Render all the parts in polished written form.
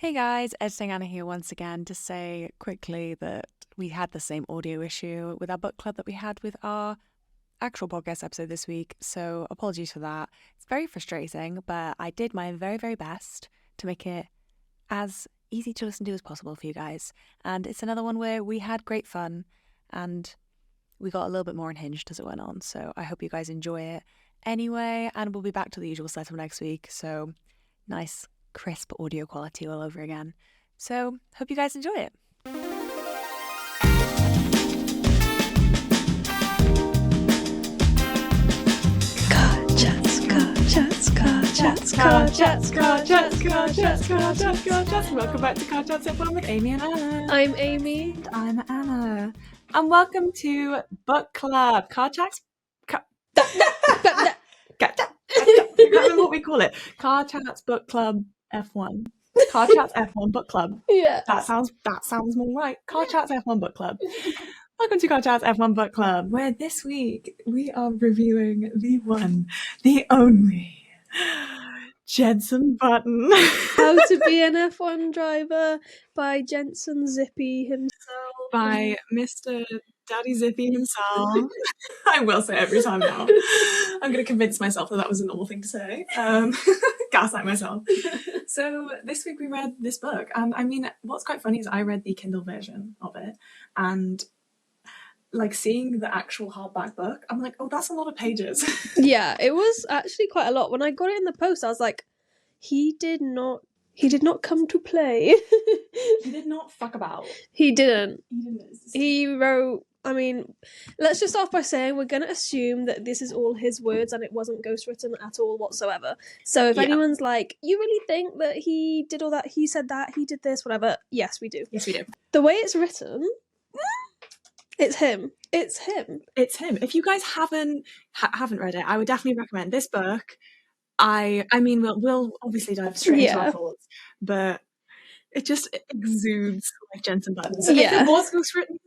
Hey guys, Editing Anna here once again to say quickly that we had the same audio issue with our book club that we had with our actual podcast episode this week, so apologies for that. It's very frustrating, but I did my very, very best to make it as easy to listen to as possible for you guys. And it's another one where we had great fun and we got a little bit more unhinged as it went on, so I hope you guys enjoy it anyway, and we'll be back to the usual setup next week, so nice crisp audio quality all over again. So hope you guys enjoy it. Welcome back to Car Chats F1 with Amy and Anna. I'm Amy. And I'm Anna. And welcome to Book Club. Car Chats. I can't remember what we call it. Car Chats Book Club F1. Car Chats F1 Book Club. Yeah. That sounds more right. Car Chats F1 Book Club. Welcome to Car Chats F1 Book Club, where this week we are reviewing the one, the only Jenson Button. How to Be an F1 Driver by Jenson Zippy himself. By Mr. Daddy Zippy himself. I will say it every time now. I'm going to convince myself that was a normal thing to say. Gaslight myself. So this week we read this book, and I mean, what's quite funny is I read the Kindle version of it, and like seeing the actual hardback book, I'm like, oh, that's a lot of pages. Yeah, it was actually quite a lot. When I got it in the post, I was like, he did not come to play. He did not fuck about. He didn't. He didn't. He wrote, I mean, let's just start by saying we're going to assume that this is all his words and it wasn't ghostwritten at all whatsoever. So if anyone's like, you really think that he did all that, he said that, he did this, whatever, yes, we do. Yes, we do. The way it's written, it's him. It's him. It's him. If you guys haven't read it, I would definitely recommend this book. I mean, we'll obviously dive straight into our thoughts, but it just exudes like Jenson Button. So if it was ghostwritten,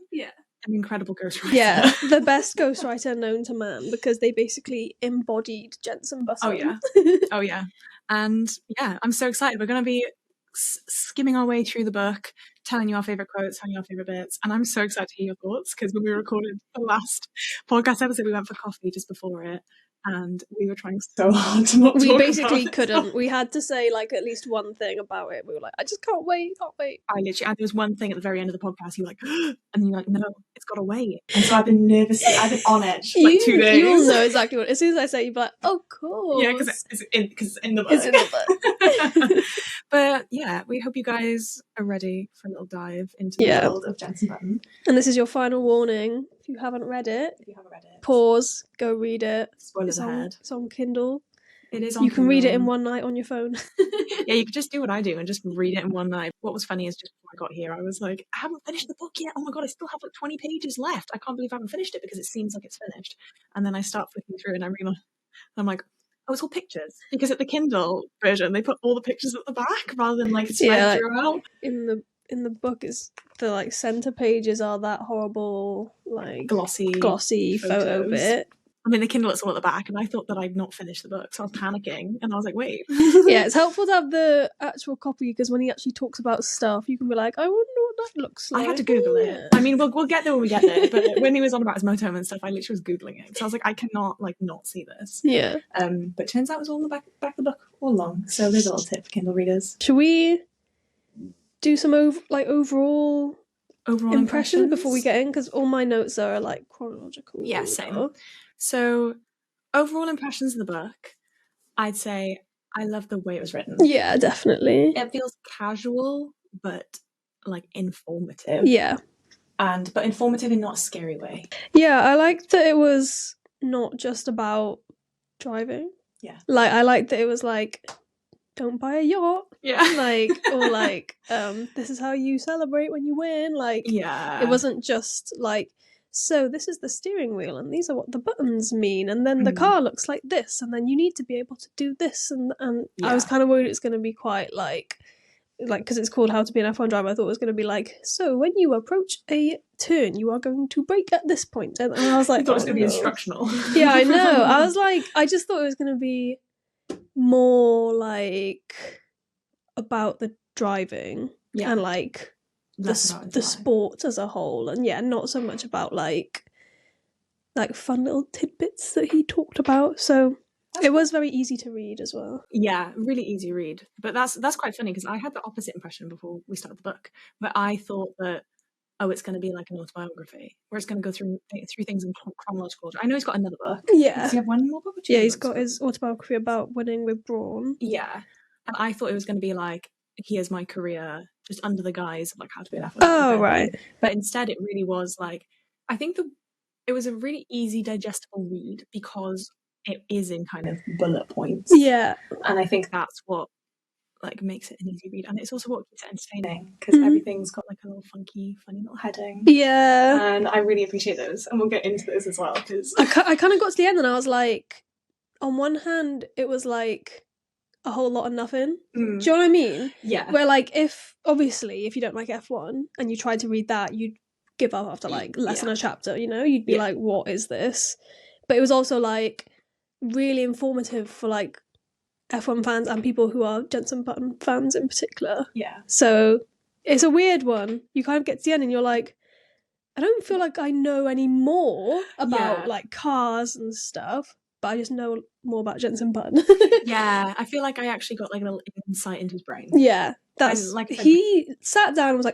an incredible ghostwriter. Yeah, the best ghostwriter known to man, because they basically embodied Jenson Button. Oh yeah. And yeah, I'm so excited. We're going to be skimming our way through the book, telling you our favourite quotes, telling you our favourite bits, and I'm so excited to hear your thoughts, because when we recorded the last podcast episode, we went for coffee just before it, and we were trying so hard to not talk about it. We basically couldn't. We had to say like at least one thing about it. We were like, I just can't wait. I literally, and there was one thing at the very end of the podcast, you were like, and you're like, no, it's got to wait. And so I've been on edge for like 2 days. You'll know exactly what. As soon as I say, you'll be like, oh, cool. Yeah, because it's in the book. It's in the book. But yeah, we hope you guys are ready for a little dive into the world of Jenson Button. And this is your final warning. If you haven't read it, pause, go read it. Spoilers ahead. It's on Kindle. It is on You can read it in one night on your phone. Yeah, you could just do what I do and just read it in one night. What was funny is just before I got here, I was like, I haven't finished the book yet. Oh my god, I still have like 20 pages left. I can't believe I haven't finished it because it seems like it's finished. And then I start flicking through and I'm like, oh, it's all pictures. Because at the Kindle version, they put all the pictures at the back rather than like spread throughout. In the book, is the like center pages are that horrible like glossy photo bit. I mean, the Kindle is all at the back, and I thought that I'd not finished the book, so I was panicking, and I was like, wait. Yeah, it's helpful to have the actual copy, because when he actually talks about stuff, you can be like, I wonder what that looks like. I had to Google it. I mean, we'll get there when we get there, but when he was on about his motorhome and stuff, I literally was Googling it, so I was like, I cannot, like, not see this. Yeah. But it turns out it was all in the back of the book all along, so there's a little tip for Kindle readers. Should we do some overall impressions before we get in? Because all my notes are, like, chronological. Yeah, same. So, overall impressions of the book, I'd say I love the way it was written. Yeah, definitely. It feels casual, but like informative. Yeah. But informative in not a scary way. Yeah, I liked that it was not just about driving. Yeah. Like, I liked that it was like, don't buy a yacht. Yeah. Like, or like, this is how you celebrate when you win. Like, yeah. It wasn't just like, so this is the steering wheel and these are what the buttons mean, and then the car looks like this, and then you need to be able to do this, and I was kind of worried it's going to be quite like because it's called How to Be an F1 Driver, I thought it was going to be like, so when you approach a turn you are going to brake at this point, and I was like, I thought it was going to be instructional. Yeah, I know. I was like, I just thought it was going to be more like about the driving Yeah. and like the sport as a whole, and not so much about like fun little tidbits that he talked about. So it was very easy to read as well. Yeah, really easy read. But that's quite funny because I had the opposite impression before we started the book, but I thought that it's going to be like an autobiography where it's going to go through things in chronological order. I know he's got another book. Yeah. Does he have one more book? Or yeah, he's got his autobiography about winning with Brawn. Yeah. And I thought it was going to be like, here's my career, just under the guise of like how to be an F1 Oh, right. But instead it really was like, I think it was a really easy, digestible read because it is in kind of bullet points. Yeah. And I think that's what like makes it an easy read, and it's also what keeps it entertaining because everything's got like a little funny little heading. Yeah. And I really appreciate those, and we'll get into those as well because I kind of got to the end and I was like, on one hand, it was like a whole lot of nothing. Do you know what I mean? Yeah. Where like if you don't like F1 and you tried to read that, you'd give up after like less than a chapter. You know, you'd be like, what is this? But it was also like really informative for like F1 fans and people who are Jenson Button fans in particular. Yeah. So it's a weird one. You kind of get to the end and you're like, I don't feel like I know any more about like cars and stuff, but I just know more about Jenson Button. Yeah, I feel like I actually got like a little insight into his brain. Yeah, that's like he sat down and was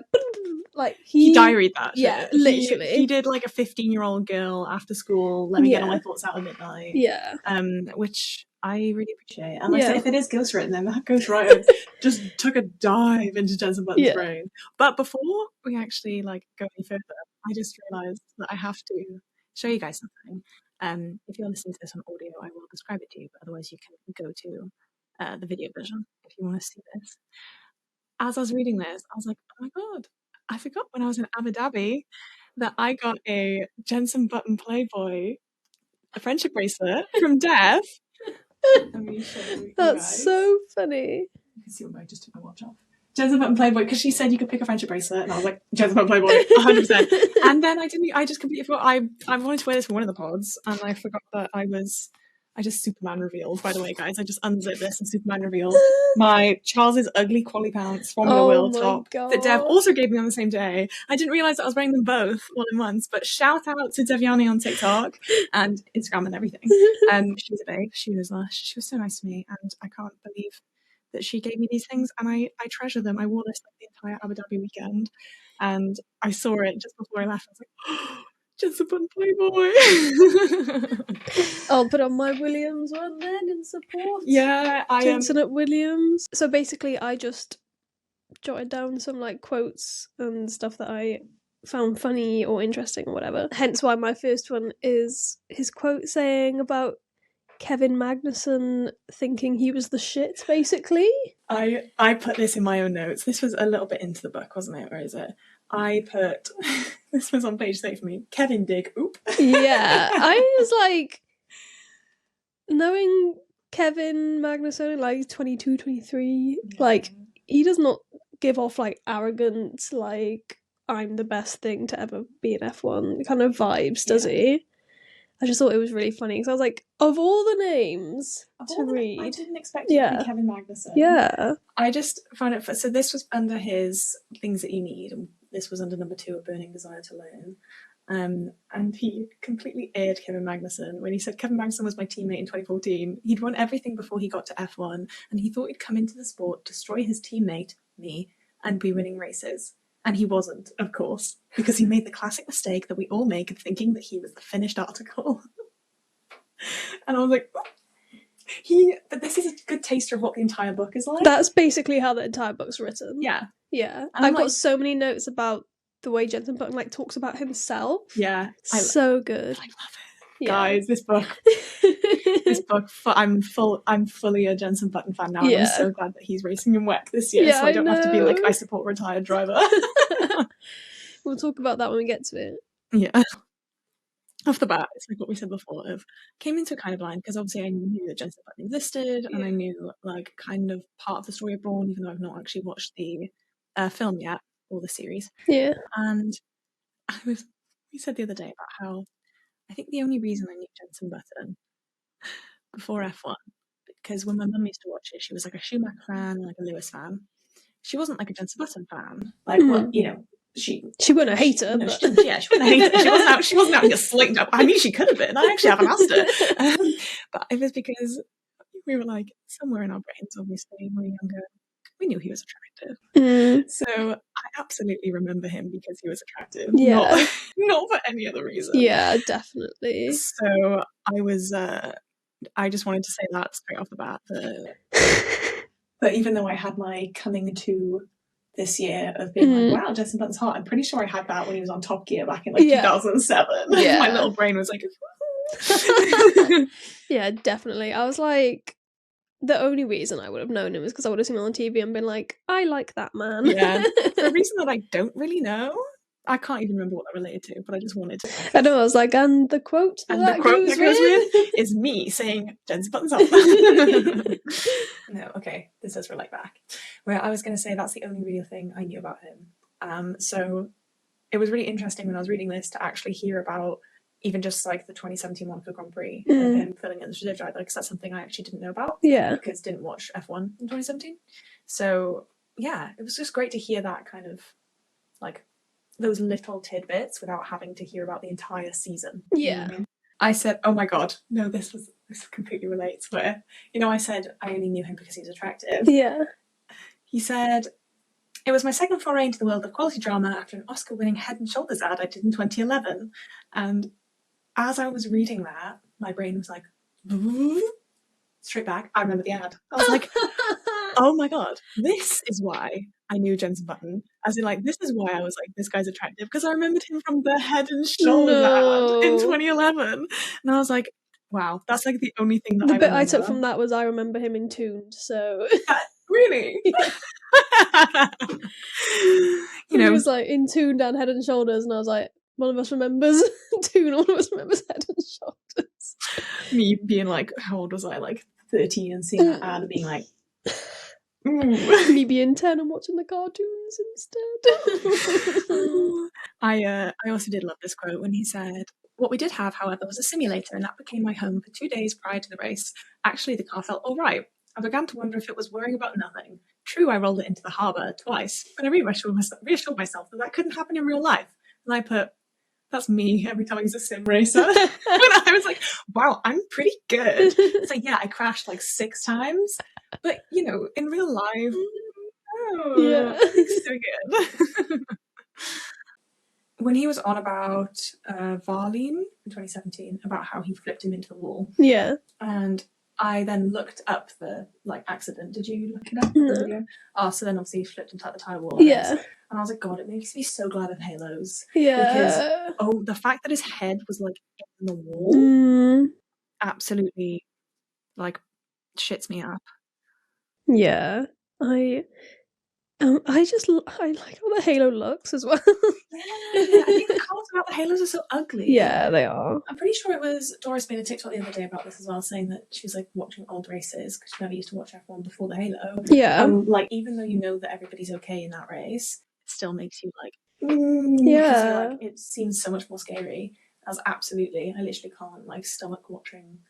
like he diaried that. Yeah, shit. literally. He did like a 15-year-old girl after school. Let me get all my thoughts out at midnight. Yeah. Which I really appreciate. And like I said, if it is ghostwritten, then that ghostwriter just took a dive into Jenson Button's brain. But before we actually like go any further, I just realised that I have to show you guys something. If you're listening to this on audio, I will describe it to you, but otherwise you can go to the video version if you want to see this. As I was reading this, I was like, oh my god, I forgot when I was in Abu Dhabi that I got a Jenson Button Playboy, a friendship bracelet from Dev. Let me show you That's guys. so funny. You can see what I just took my watch off. Jenson Button Playboy, because she said you could pick a friendship bracelet, and I was like, Jenson Button Playboy, 100%. And then I just completely forgot. I wanted to wear this for one of the pods, and I forgot that I just Superman revealed, by the way, guys. I just unzipped this and Superman revealed my Charles's ugly quality pants Formula World top that Dev also gave me on the same day. I didn't realise that I was wearing them both all in once, but shout out to Deviani on TikTok and Instagram and everything. She's a babe. She was lush. She was so nice to me, and I can't believe that she gave me these things, and I treasure them. I wore this like the entire Abu Dhabi weekend, and I saw it just before I left. I was like, oh, Jenson Button Playboy. I'll put on my Williams one then in support. Yeah, I am. Jenson at Williams. So basically, I just jotted down some like quotes and stuff that I found funny or interesting or whatever. Hence why my first one is his quote saying about Kevin Magnussen thinking he was the shit, basically. I put this in my own notes. This was a little bit into the book, wasn't it? Or is it? I put, this was on page 3 for me, Kevin Dig, oop. Yeah, I was like, knowing Kevin Magnussen, like 22, 23, like, he does not give off, like, arrogant, like, I'm the best thing to ever be in F1 kind of vibes, does he? I just thought it was really funny, because I was like, of all the names to read... I didn't expect it to be Kevin Magnussen. Yeah. I just found it... So this was under his Things That You Need, and this was under number 2, A Burning Desire to Learn. And he completely aired Kevin Magnussen when he said Kevin Magnussen was my teammate in 2014. He'd won everything before he got to F1, and he thought he'd come into the sport, destroy his teammate, me, and be winning races. And he wasn't, of course, because he made the classic mistake that we all make of thinking that he was the finished article. And I was like, but this is a good taster of what the entire book is like. That's basically how the entire book's written. Yeah. Yeah. I've got so many notes about the way Jenson Button like talks about himself. Yeah. So good. I love it. Yeah. Guys, this book, I'm fully a Jenson Button fan now. And I'm so glad that he's racing in WEC this year, so I don't have to be like, I support a retired driver. We'll talk about that when we get to it. Yeah. Off the bat, it's like what we said before, came into it kind of blind, because obviously I knew that Jenson Button existed, and I knew like kind of part of the story of Brawn, even though I've not actually watched the film yet, or the series. Yeah. And we said the other day about how I think the only reason I knew Jenson Button before F1, because when my mum used to watch it, she was like a Schumacher fan and like a Lewis fan. she wasn't like a Jenson Button fan. Like, well, you know, she wasn't a hater. No, but... she wasn't a hater. She wasn't out here slicked up. I mean, she could have been. I actually haven't asked her. But it was because we were like, somewhere in our brains, obviously, when we were younger, we knew he was attractive. So I absolutely remember him because he was attractive. Yeah. Not for any other reason. Yeah, definitely. So I just wanted to say that straight off the bat. But even though I had my coming to this year of being like, wow, Jenson Button's hot, I'm pretty sure I had that when he was on Top Gear back in like 2007. Yeah. My little brain was like, yeah, definitely. I was like, the only reason I would have known him is because I would have seen him on TV and been like, I like that man. Yeah. For a reason that I don't really know. I can't even remember what that related to, but I just wanted to. I know, I was like, and the quote that goes with is me saying, Jenson Button's hot. No, okay, this does relate back. Where I was going to say that's the only real thing I knew about him. So it was really interesting when I was reading this to actually hear about even just like the 2017 Monaco Grand Prix and him filling in the reserve driver, because that's something I actually didn't know about. Yeah. Because didn't watch F1 in 2017. So yeah, it was just great to hear that kind of like those little tidbits without having to hear about the entire season. Yeah. I said, oh my god, no, this completely relates, where, you know, I said I only knew him because he was attractive. Yeah. He said, it was my second foray into the world of quality drama after an Oscar-winning Head and Shoulders ad I did in 2011. And as I was reading that, my brain was like, straight back, I remember the ad. I was like, oh my god, this is why I knew Jenson Button. As in, like, this is why I was like, this guy's attractive, because I remembered him from the Head and Shoulders ad in 2011. And I was like, wow, that's like the only thing that the I bit remember. I took from that was I remember him in Tuned, so... Really? You know, he was like in Tuned and Head and Shoulders, and I was like, one of us remembers Tune, one of us remembers Head and Shoulders. Me being like, how old was I? Like 13 and seeing that ad and being like, me being 10 and watching the cartoons instead. I also did love this quote when he said, what we did have, however, was a simulator, and that became my home for 2 days prior to the race. Actually, the car felt all right. I began to wonder if it was worrying about nothing. True, I rolled it into the harbour twice, but I reassured myself that couldn't happen in real life. And I put, that's me every time I use a sim racer. And I was like, wow, I'm pretty good. It's like, yeah, I crashed like 6 times, but, you know, in real life, yeah, it's so good. When he was on about Varlene in 2017, about how he flipped him into the wall. Yeah. And I then looked up the accident. Did you look it up? The video? Oh, so then obviously he flipped into the tire wall. Yeah. And I was like, God, it makes me so glad of Halos. Yeah. Because the fact that his head was like in the wall absolutely like shits me up. Yeah. I like how the Halo looks as well. Yeah, I think the comments about the Halos are so ugly. Yeah, they are. I'm pretty sure it was Doris made a TikTok the other day about this as well, saying that she was like watching old races because she never used to watch F1 before the Halo. Yeah. Like, even though you know that everybody's okay in that race, it still makes you like, yeah. Like, it seems so much more scary. I literally can't like stomach watching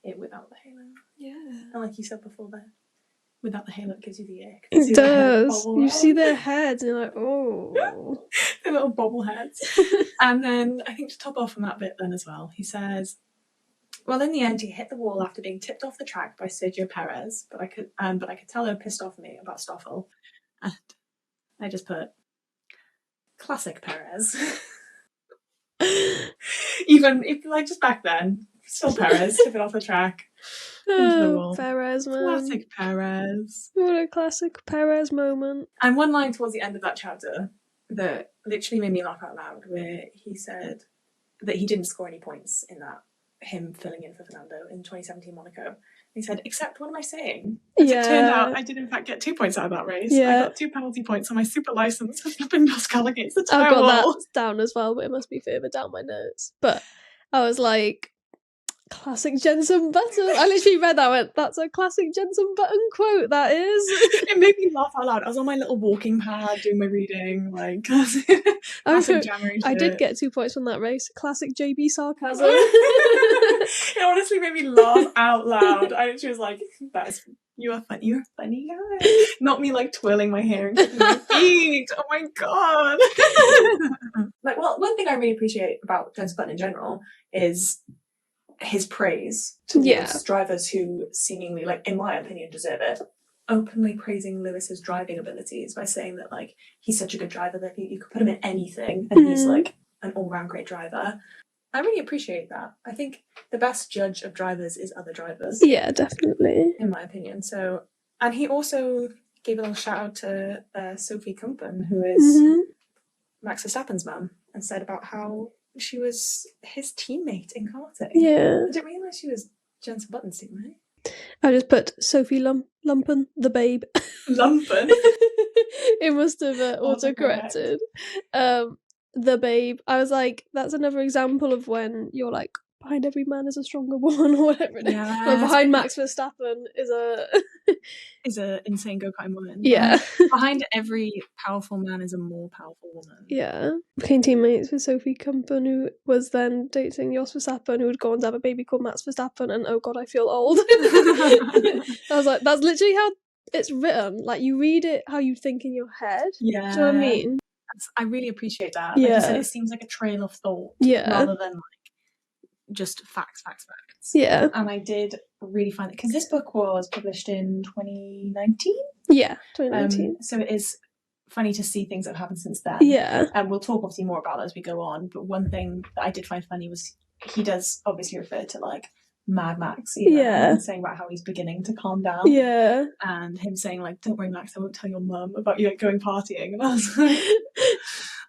it without the Halo. Yeah. And like you said before, without the Halo, it gives you the ick. It does. You see their heads and you're like, oh. Their little bobbleheads. And then I think to top off on that bit then as well, he says, well, in the end, he hit the wall after being tipped off the track by Sergio Perez, but I could tell how pissed off me about Stoffel. And I just put, classic Perez. Even if, like, just back then, still Perez, tipping off the track. Oh, Perez, man. Classic Perez. What a classic Perez moment. And one line towards the end of that chapter that literally made me laugh out loud, where he said that he didn't score any points in that, him filling in for Fernando in 2017 Monaco. He said, except, what am I saying? As it turned out, I did in fact get 2 points out of that race. Yeah. I got 2 penalty points on my super license for flipping Pascal against the tire wall. I've got that down as well, but it must be further down my notes. But I was like, classic Jenson Button. I literally read that, went, that's a classic Jenson Button quote, that is. It made me laugh out loud. I was on my little walking pad doing my reading, like, classic January shit. I did get 2 points from that race. Classic JB sarcasm. It honestly made me laugh out loud. I literally was like, You are funny. You're a funny guy. Not me like twirling my hair and kicking my feet. Oh my god. Like, well, one thing I really appreciate about Jenson Button in general is his praise towards drivers who seemingly, like, in my opinion, deserve it. Openly praising Lewis's driving abilities by saying that, like, he's such a good driver that you could put him in anything and he's like an all-round great driver. I really appreciate that. I think the best judge of drivers is other drivers. Yeah, definitely. In my opinion. So, and he also gave a little shout out to Sophie Kumpen, who is Max Verstappen's mum, and said about how she was his teammate in karting. Yeah. I didn't realise she was Jenson Button's teammate. I just put Sophie Lumpen, the babe. Lumpen? It must have auto-corrected. The babe. I was like, that's another example of when you're like, behind every man is a stronger woman, or whatever it is. Yeah, Or behind Max Verstappen is a insane go-karting woman. Yeah. Behind every powerful man is a more powerful woman. Yeah. Became teammates with Sophie Kumpen, who was then dating Jos Verstappen, who had gone to have a baby called Max Verstappen, and oh god, I feel old. I was like, that's literally how it's written. Like, you read it how you think in your head. Yeah. Do you know what I mean? I really appreciate that. Like you said, it seems like a trail of thought rather than like just facts. Yeah. And I did really find it, because this book was published in 2019. Yeah, 2019. So it is funny to see things that have happened since then. Yeah. And we'll talk obviously more about it as we go on. But one thing that I did find funny was he does obviously refer to like Mad Max, and saying about how he's beginning to calm down. Yeah. And him saying like, "Don't worry, Max, I won't tell your mum about you like going partying." And I was like,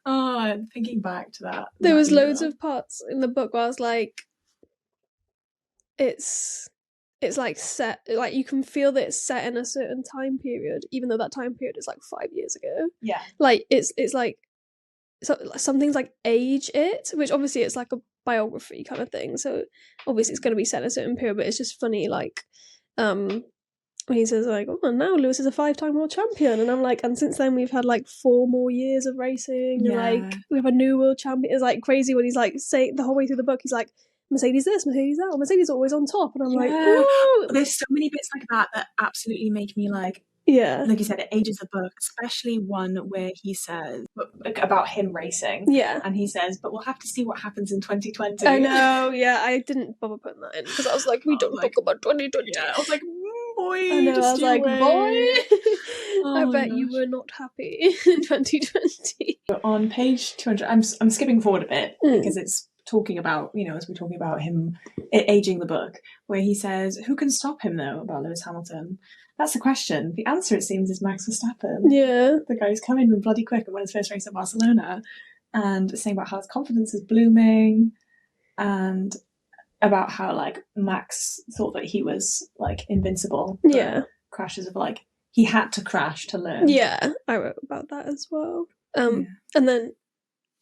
oh, thinking back to that. There was loads of parts in the book where I was like, it's like set, like you can feel that it's set in a certain time period, even though that time period is like 5 years ago. Yeah. Like it's like, so some things like age it, which obviously it's like a biography kind of thing, so obviously it's going to be set in a certain period, but it's just funny, like when he says like, oh, and now Lewis is a 5-time world champion, and I'm like, and since then we've had like 4 more years of racing, and like we have a new world champion. It's like crazy when he's like saying the whole way through the book, he's like, Mercedes this, Mercedes that, Mercedes always on top, and I'm like, whoa. There's so many bits like that absolutely make me like, like you said, it ages the book, especially one where he says about him racing. Yeah. And he says, but we'll have to see what happens in 2020. I know, yeah, I didn't bother putting that in because I was like, we don't talk about 2020. Yeah, I was like, boy. I know, I was like, boy. I bet you were not happy in 2020. On page 200, I'm skipping forward a bit because it's talking about, as we're talking about him aging the book, where he says, who can stop him though, about Lewis Hamilton? That's the question. The answer, it seems, is Max Verstappen. Yeah. The guy who's come in bloody quick and won his first race at Barcelona, and saying about how his confidence is blooming, and about how like Max thought that he was like invincible. Yeah. Crashes of like, he had to crash to learn. Yeah, I wrote about that as well. And then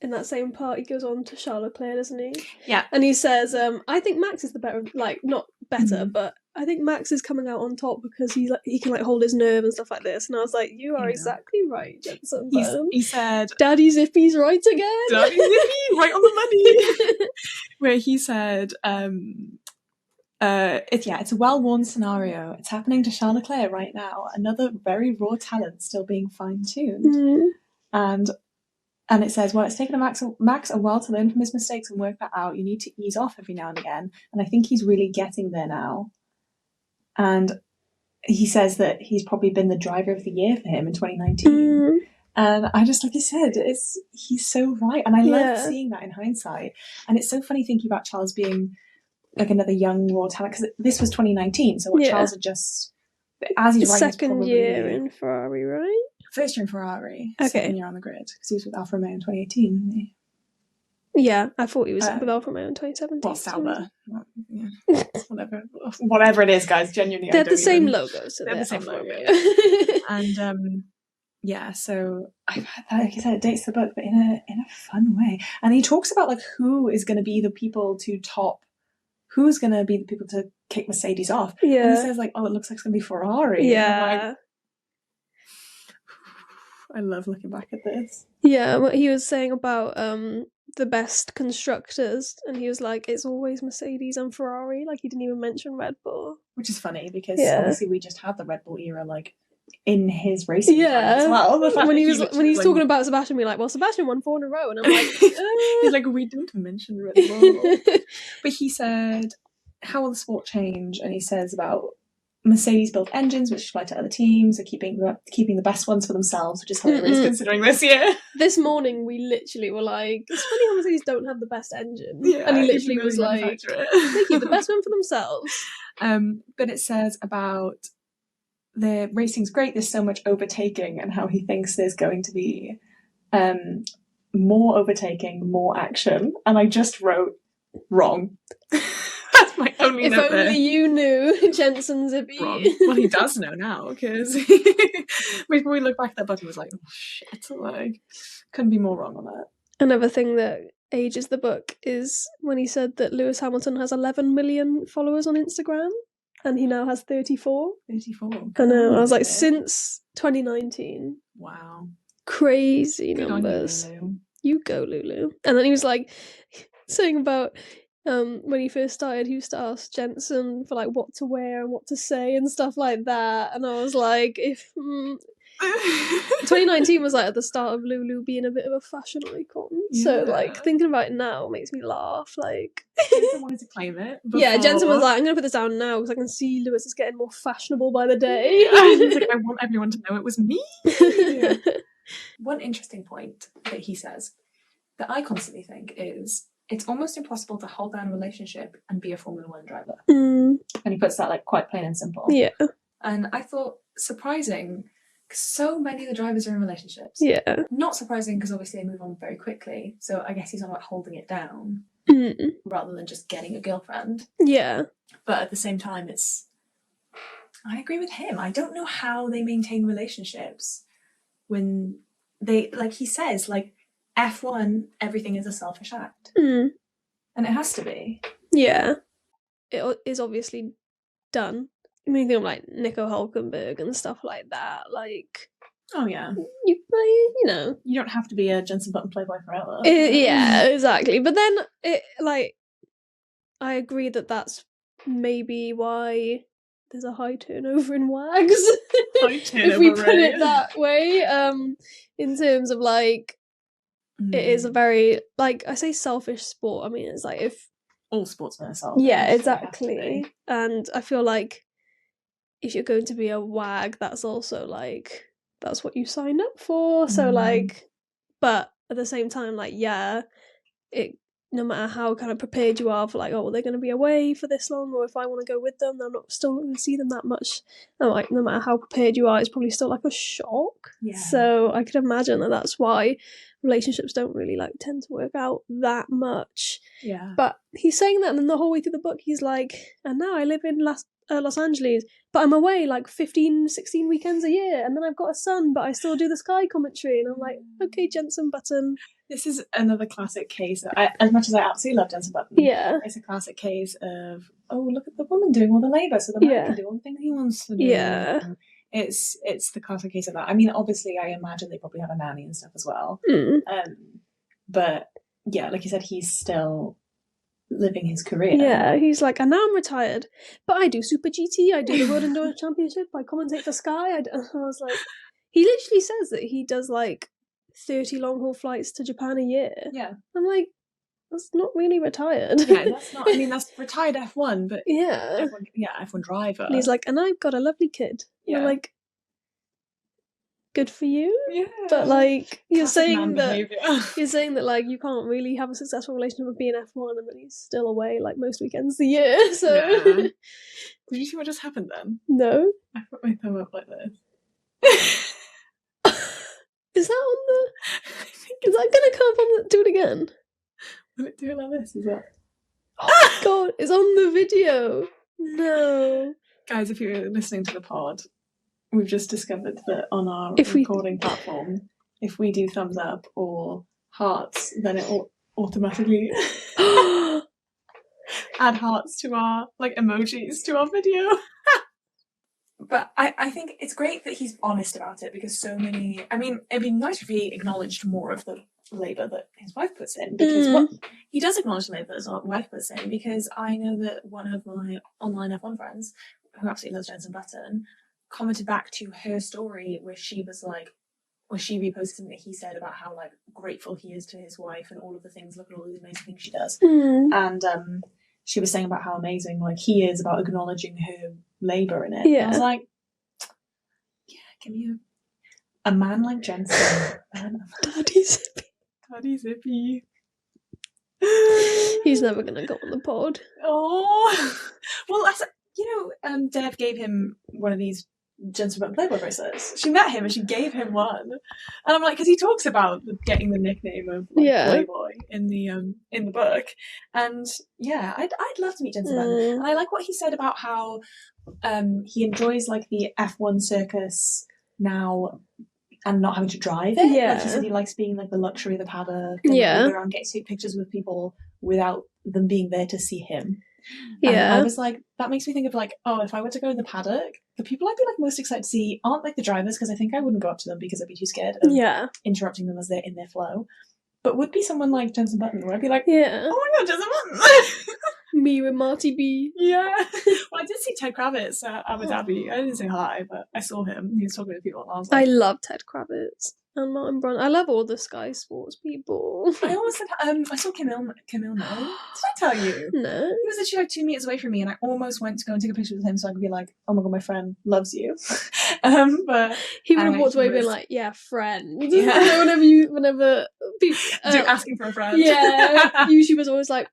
in that same part, he goes on to Charles Leclerc, doesn't he? Yeah. And he says, I think Max is the better, like, not better, but I think Max is coming out on top because he can like hold his nerve and stuff like this. And I was like, you are exactly right, Jenson. He said, Daddy Zippy's right again. Daddy Zippy, right on the money. Where he said, it's a well-worn scenario. It's happening to Charles Leclerc right now. Another very raw talent still being fine-tuned. And it says, well, it's taken Max a while to learn from his mistakes and work that out. You need to ease off every now and again. And I think he's really getting there now. And he says that he's probably been the driver of the year for him in 2019. And I just, like you said, he's so right. And I love seeing that in hindsight. And it's so funny thinking about Charles being like another young raw talent, because this was 2019. So Charles had just, as he's writing, second year in Ferrari, right? First year in Ferrari, okay. Second year on the grid, because he was with Alfa Romeo in 2018, wasn't he? Yeah, I thought he was with Alfa Romeo in 2017. Well, Sauber. Whatever it is, guys, genuinely. They're the same logo, so they're the same Alfa logo. Romeo. And so like you said, it dates the book, but in a fun way. And he talks about like who is going to be the people to top, who's going to be the people to kick Mercedes off. Yeah. And he says like, oh, it looks like it's going to be Ferrari. Yeah. I love looking back at this. Yeah, what he was saying about the best constructors, and he was like, it's always Mercedes and Ferrari. Like, he didn't even mention Red Bull. Which is funny because obviously we just had the Red Bull era like in his racing time as well. The fact when that he's like, talking about Sebastian, being like, well, Sebastian won 4 in a row, and I'm like, he's like, we don't mention Red Bull. But he said, how will the sport change? And he says about Mercedes built engines which apply to other teams, are keeping the best ones for themselves, which is hilarious considering this year. This morning we literally were like, it's funny how Mercedes don't have the best engine. And he literally was like, they keep the best one for themselves. But it says about the racing's great, there's so much overtaking, and how he thinks there's going to be more overtaking, more action. And I just wrote wrong. That's my only if note only there. you knew, Jenson Zippy. Wrong. Well, he does know now, because before we look back at that book, he was like, oh shit, like, couldn't be more wrong on that. Another thing that ages the book is when he said that Lewis Hamilton has 11 million followers on Instagram, and he now has 34. 34. I know, I was like, since 2019. Wow. Crazy Good numbers. on you, Lulu. You go, Lulu. And then he was like, saying about when he first started, he used to ask Jenson for like what to wear and what to say and stuff like that. And I was like, if 2019 was like at the start of Lulu being a bit of a fashion icon. Yeah. So like thinking about it now makes me laugh. Like Jenson wanted to claim it. Before. Yeah, Jenson was like, I'm gonna put this down now because I can see Lewis is getting more fashionable by the day. He's like, I want everyone to know it was me. One interesting point that he says that I constantly think is, it's almost impossible to hold down a relationship and be a Formula 1 driver. And he puts that like quite plain and simple. Yeah. And I thought surprising, because so many of the drivers are in relationships. Yeah. Not surprising because obviously they move on very quickly. So I guess he's on about holding it down rather than just getting a girlfriend. Yeah. But at the same time, I agree with him. I don't know how they maintain relationships when they, like he says, like, F1, everything is a selfish act. And it has to be. Yeah. It is obviously done. I mean, you think of like Nico Hulkenberg and stuff like that. Like, oh yeah, you know, you don't have to be a Jenson Button playboy forever. Yeah, exactly. But then I agree that that's maybe why there's a high turnover in WAGs. If we put it that way, in terms of like, it is a very, like, I say selfish sport. I mean, it's like if all sportsmen are selfish. Yeah, exactly. And I feel like if you're going to be a WAG, that's also like, that's what you signed up for. So like, but at the same time, like, yeah, it, no matter how kind of prepared you are for like, oh, well, they're going to be away for this long, or if I want to go with them, I'm still not going to see them that much. And like, no matter how prepared you are, it's probably still like a shock. Yeah. So I could imagine that that's why relationships don't really like tend to work out that much. Yeah. But he's saying that, and then the whole way through the book, he's like, and now I live in Los Angeles, but I'm away like 15, 16 weekends a year, and then I've got a son, but I still do the Sky commentary. And I'm like, okay, Jenson Button. This is another classic case. As much as I absolutely love Jenson Button, it's a classic case of, oh, look at the woman doing all the labour, so the man can do all the things he wants to do. Yeah. And it's the classic case of that. I mean, obviously, I imagine they probably have a nanny and stuff as well. But yeah, like you said, he's still living his career. Yeah, he's like, and now I'm retired, but I do Super GT, I do the World Endurance Championship, I commentate for Sky. I was like, he literally says that he does like 30 long haul flights to Japan a year. Yeah. I'm like, that's not really retired. Yeah, that's not, I mean, that's retired F1, but F1 driver. And he's like, and I've got a lovely kid. Yeah. I'm like, good for you. Yeah. But like, you're saying that like you can't really have a successful relationship with being F1, and then he's still away like most weekends a year. So Did you see what just happened then? No. I put my thumb up like this. Is that on the? Is that gonna come up on the? Do it again. Will it do it like this? Is that? Oh my god! It's on the video. No. Guys, if you're listening to the pod, we've just discovered that on our recording platform, if we do thumbs up or hearts, then it will automatically add hearts to our like emojis to our video. But I think it's great that he's honest about it, because so many, I mean, it'd be nice if he acknowledged more of the labour that his wife puts in, because what he does acknowledge the labour that his wife puts in, because I know that one of my online F1 friends, who absolutely loves Jenson Button, commented back to her story where she was like, where she reposted something that he said about how like grateful he is to his wife and all of the things, look at all the amazing things she does. And she was saying about how amazing like he is about acknowledging her labour in it. Yeah. And I was like, yeah, give me a man like Jenson. Daddy Zippy. Daddy Zippy. He's never gonna go on the pod. Oh, well, Dev gave him one of these Jenson Button Playboy bracelets. She met him and she gave him one, and I'm like, because he talks about getting the nickname of Playboy in the book, and yeah, I'd love to meet Jenson Button, and I like what he said about how he enjoys like the F1 circus now and not having to drive it. Yeah, like he said he likes being like the luxury of the paddock, and go around getting to take pictures with people without them being there to see him. And I was like, that makes me think of like, oh, if I were to go in the paddock, the people I'd be like most excited to see aren't like the drivers, because I think I wouldn't go up to them because I'd be too scared of interrupting them as they're in their flow, but would be someone like Jenson Button, where I'd be like, oh my god, Jenson Button. Me with Marty B. Yeah. Well, I did see Ted Kravitz at Abu Dhabi. I didn't say hi, but I saw him. He was talking to people, and I was like, I love Ted Kravitz and Martin Brun. I love all the Sky Sports people. I almost said, I saw Kim Il-mung. Did I tell you? No. He was literally like 2 meters away from me, and I almost went to go and take a picture with him so I could be like, oh my god, my friend loves you. But he would have walked away being like, yeah, friend. Yeah. whenever people asking for a friend. Yeah. Usually was always like,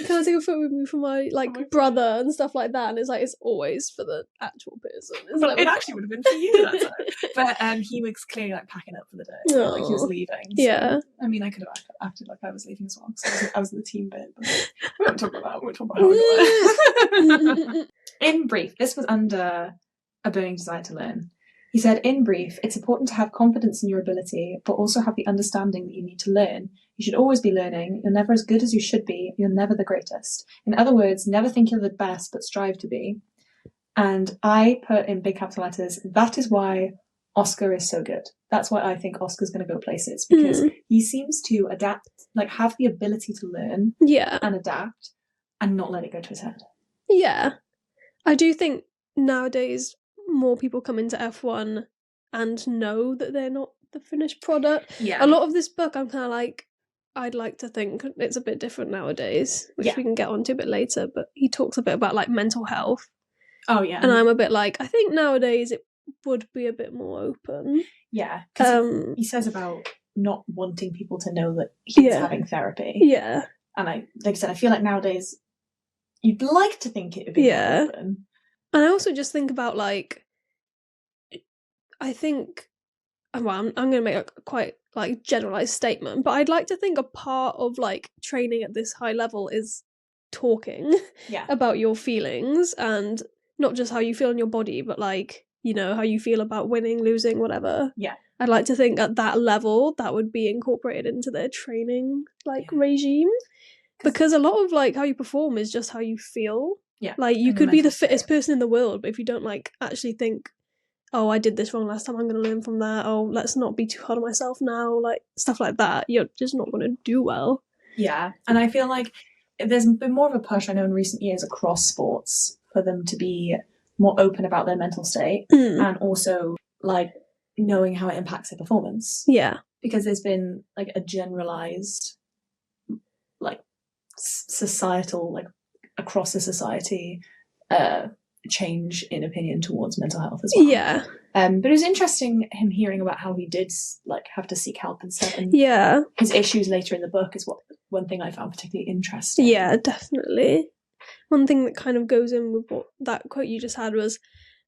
can I take a photo with me for my brother and stuff like that? And it's like, it's always for the actual person. Well, it actually would have been for you that time. But he was clearly like packing up for the day. Aww. Like he was leaving. So, yeah. I mean, I could have acted like I was leaving as well, because I was in the team bit. But we won't talk about that. We won't talk about how we got it. In brief, this was under a burning desire to learn. He said, in brief, it's important to have confidence in your ability, but also have the understanding that you need to learn. You should always be learning. You're never as good as you should be. You're never the greatest. In other words, never think you're the best, but strive to be. And I put in big capital letters, that is why Oscar is so good. That's why I think Oscar's going to go places, because he seems to adapt, like have the ability to learn and adapt and not let it go to his head. Yeah. I do think nowadays more people come into F1 and know that they're not the finished product. Yeah. A lot of this book, I'm kind of like, I'd like to think it's a bit different nowadays, which we can get onto a bit later, but he talks a bit about like mental health. Oh, yeah. And I'm a bit like, I think nowadays it would be a bit more open. Yeah. Because he says about not wanting people to know that he's having therapy. Yeah. And like I said, I feel like nowadays you'd like to think it would be more open. And I also just think about like, I think, well, I'm going to make a quite like generalized statement, but I'd like to think a part of like training at this high level is talking about your feelings, and not just how you feel in your body, but like, you know, how you feel about winning, losing, whatever. Yeah. I'd like to think at that level that would be incorporated into their training regime, because a lot of like how you perform is just how you feel. Yeah. Like you could be the fittest person in the world, but if you don't like actually think, oh, I did this wrong last time, I'm going to learn from that. Oh, let's not be too hard on myself now. Like stuff like that, you're just not going to do well. Yeah. And I feel like there's been more of a push, I know, in recent years across sports for them to be more open about their mental state and also like knowing how it impacts their performance. Yeah. Because there's been like a generalized like societal, like across the society, change in opinion towards mental health as well. Yeah. But it was interesting him hearing about how he did like have to seek help and stuff. And his issues later in the book is one thing I found particularly interesting. Yeah, definitely. One thing that kind of goes in with what that quote you just had was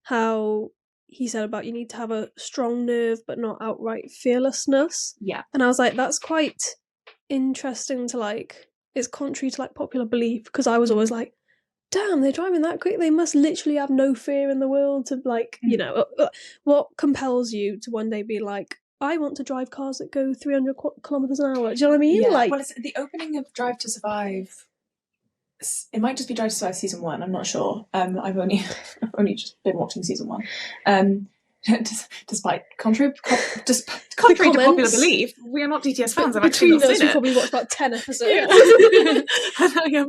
how he said about you need to have a strong nerve but not outright fearlessness. Yeah. And I was like, that's quite interesting to like, it's contrary to like popular belief, because I was always like, damn, they're driving that quick, they must literally have no fear in the world to like, you know, what compels you to one day be like, I want to drive cars that go 300 kilometers an hour. Do you know what I mean? Yeah. Like, well, it's the opening of Drive to Survive it might just be Drive to Survive season 1. I'm not sure. I've only just been watching season 1. Despite contrary to popular belief, we are not DTS fans. I've actually not seen it. We probably watched about 10 episodes. Yeah.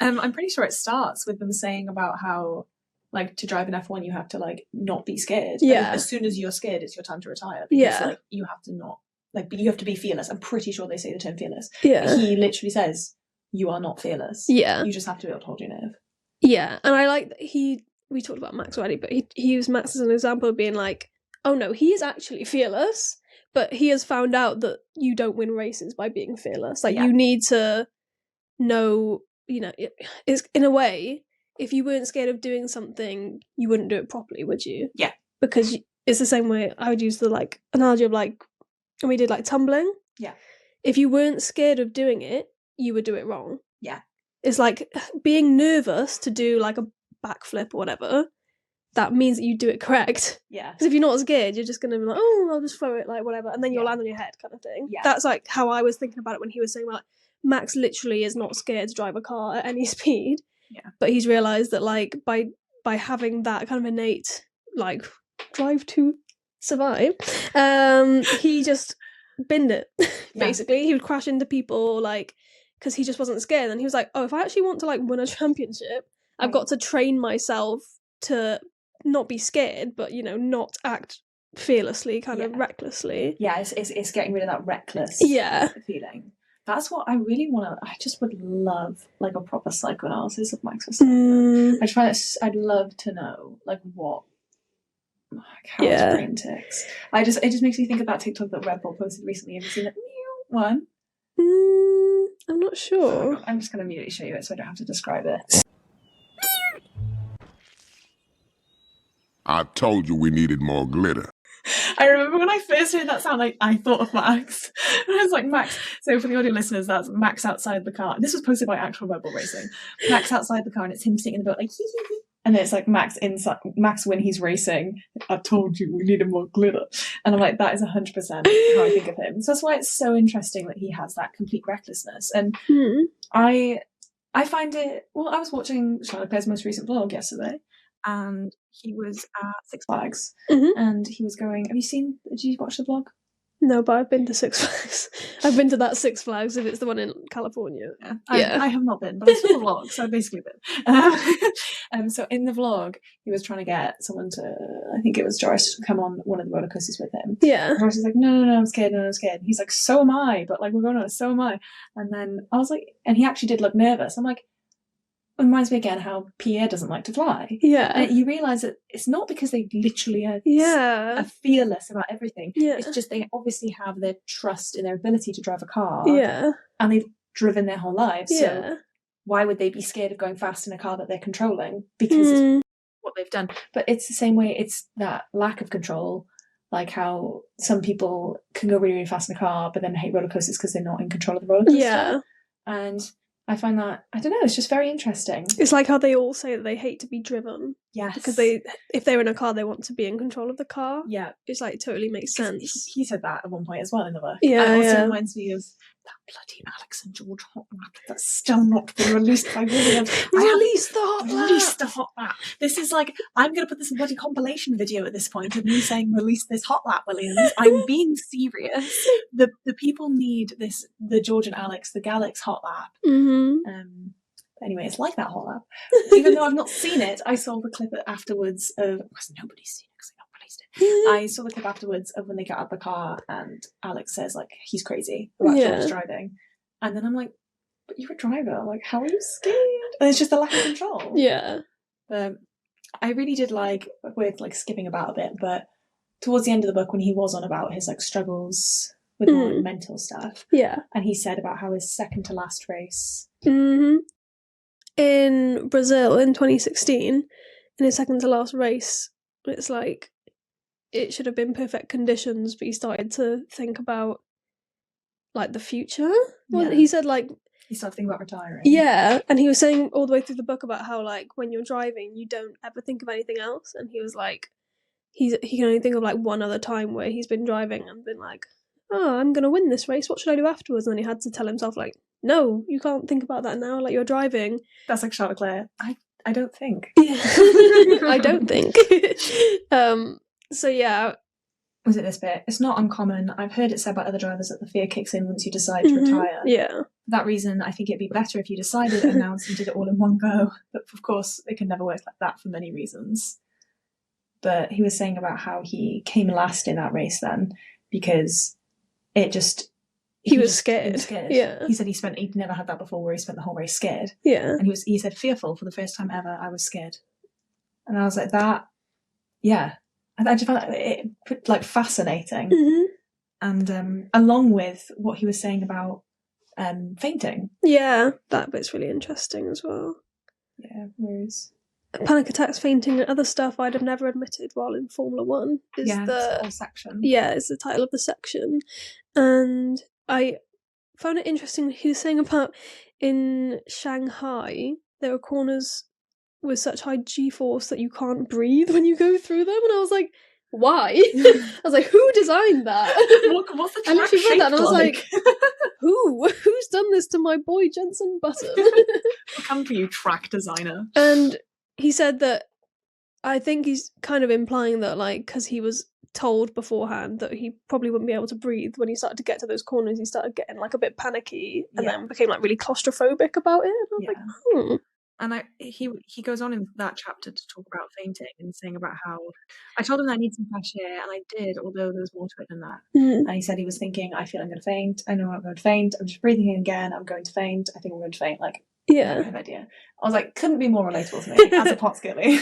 I'm pretty sure it starts with them saying about how, like, to drive an F1 you have to, like, not be scared. Yeah. As soon as you're scared, it's your time to retire. Because, like, you have to not, like, you have to be fearless. I'm pretty sure they say the term fearless. Yeah. He literally says, you are not fearless. Yeah. You just have to be able to hold your nerve. Yeah, and I like that we talked about Max already, but he used Max as an example of being like, oh no, he is actually fearless, but he has found out that you don't win races by being fearless. Like, you need to know, you know, it's, in a way, if you weren't scared of doing something, you wouldn't do it properly, would you? Yeah. Because it's the same way I would use the, like, analogy of, like, when we did, like, tumbling. Yeah. If you weren't scared of doing it, you would do it wrong. Yeah. It's like being nervous to do, like, a backflip or whatever. That means that you do it correct. Yeah. Because if you're not scared, you're just going to be like, oh, I'll just throw it, like, whatever. And then you'll land on your head kind of thing. Yeah. That's, like, how I was thinking about it when he was saying, like, Max literally is not scared to drive a car at any speed. Yeah. But he's realised that, like, by having that kind of innate, like, drive to survive, he just binned it, basically. He would crash into people, like, because he just wasn't scared. And he was like, oh, if I actually want to, like, win a championship, I've got to train myself to not be scared, but, you know, not act fearlessly, kind of recklessly. Yeah, it's getting rid of that reckless feeling. That's what I really want to. I just would love, like, a proper psychoanalysis of Max Verstappen. I'd love to know, like, how his brain ticks. It just makes me think of that TikTok that Red Bull posted recently. Have you seen that one? I'm not sure. I'm just going to immediately show you it so I don't have to describe it. I told you we needed more glitter. I remember when I first heard that sound, I thought of Max. And I was like, Max. So for the audio listeners, that's Max outside the car. This was posted by actual Red Bull Racing. Max outside the car, and it's him sitting in the boat like, hee hee hee. And then it's like Max inside. Max when he's racing. I told you we needed more glitter. And I'm like, that is 100% how I think of him. So that's why it's so interesting that he has that complete recklessness. And I find it. Well, I was watching Charlotte Claire's most recent vlog yesterday. And he was at Six Flags, and he was going. Did you watch the vlog? No, but I've been to Six Flags. I've been to that Six Flags, if it's the one in California. I have not been, but I saw the vlog, so I've basically been. So in the vlog, he was trying to get someone to, I think it was Joris, to come on one of the roller coasters with him. Yeah. And Joris is like, no, I'm scared, no, I'm scared. He's like, so am I, but, like, we're going on, so am I. And then I was like, and he actually did look nervous. I'm like, it reminds me again how Pierre doesn't like to fly. Yeah. And you realise that it's not because they literally are fearless about everything. Yeah. It's just they obviously have their trust in their ability to drive a car. Yeah. And they've driven their whole lives. So why would they be scared of going fast in a car that they're controlling? Because it's what they've done. But it's the same way, it's that lack of control. Like how some people can go really, really fast in a car, but then hate roller coasters because they're not in control of the roller coaster. Yeah. And I find that, I don't know, it's just very interesting. It's like how they all say that they hate to be driven. Yes. Because if they're in a car, they want to be in control of the car. Yeah. It's like totally makes sense. He said that at one point as well in the book. Yeah. And it also reminds me of that bloody Alex and George hot lap that's still not been released by Williams. Release the hot lap! Release the hot lap. This is like, I'm going to put this in a bloody compilation video at this point of me saying, release this hot lap, Williams. I'm being serious. The people need this, the George and Alex, the Galax hot lap. Anyway, it's like that hot lap. Even though I've not seen it, I saw the clip afterwards of, because nobody's seen it because they not released it. I saw the clip afterwards of when they get out of the car and Alex says, like, he's crazy about George driving. And then I'm like, but you're a driver. Like, how are you scared? And it's just a lack of control. Yeah. But I really did like, with, like, skipping about a bit, but towards the end of the book when he was on about his, like, struggles with more like, mental stuff. Yeah. And he said about how his second to last race. In Brazil in 2016, in his second to last race, it's like it should have been perfect conditions, but he started to think about like the future. Well, he said like he started thinking about retiring. Yeah, and he was saying all the way through the book about how like when you're driving, you don't ever think of anything else. And he was like, he can only think of like one other time where he's been driving and been like, oh, I'm gonna win this race. What should I do afterwards? And then he had to tell himself like, no, you can't think about that now, like you're driving. That's like Charlotte Claire. I don't think. Yeah. I don't think. So yeah. Was it this bit? It's not uncommon. I've heard it said by other drivers that the fear kicks in once you decide to retire. Yeah. For that reason, I think it'd be better if you decided, announced, and did it all in one go. But of course, it can never work like that for many reasons. But he was saying about how he came last in that race then because it just... He was scared. Yeah. He said he'd never had that before where he spent the whole race scared. Yeah. And he said, fearful for the first time ever, I was scared. And I was like, that... Yeah. I just found it like fascinating. And along with what he was saying about fainting. Yeah, that bit's really interesting as well. Yeah, whereas panic attacks, fainting, and other stuff I'd have never admitted while in Formula One is the whole section. Yeah, is the title of the section. And I found it interesting he was saying about in Shanghai there are corners with such high G-force that you can't breathe when you go through them, and I was like, why? I was like, who designed that? What's the track I literally read that and I was like? Who's done this to my boy Jenson Button? We'll come for you, track designer. And he said that I think he's kind of implying that, like, because he was told beforehand that he probably wouldn't be able to breathe when he started to get to those corners, he started getting like a bit panicky and then became like really claustrophobic about it. And I was like, And he goes on in that chapter to talk about fainting and saying about how I told him that I need some fresh air, and I did, although there's more to it than that. And he said he was thinking, I feel I'm going to faint. I know I'm going to faint. I'm just breathing in again. I'm going to faint. I think I'm going to faint. Like, yeah, I have no idea. I was like, couldn't be more relatable to me as a pot skilly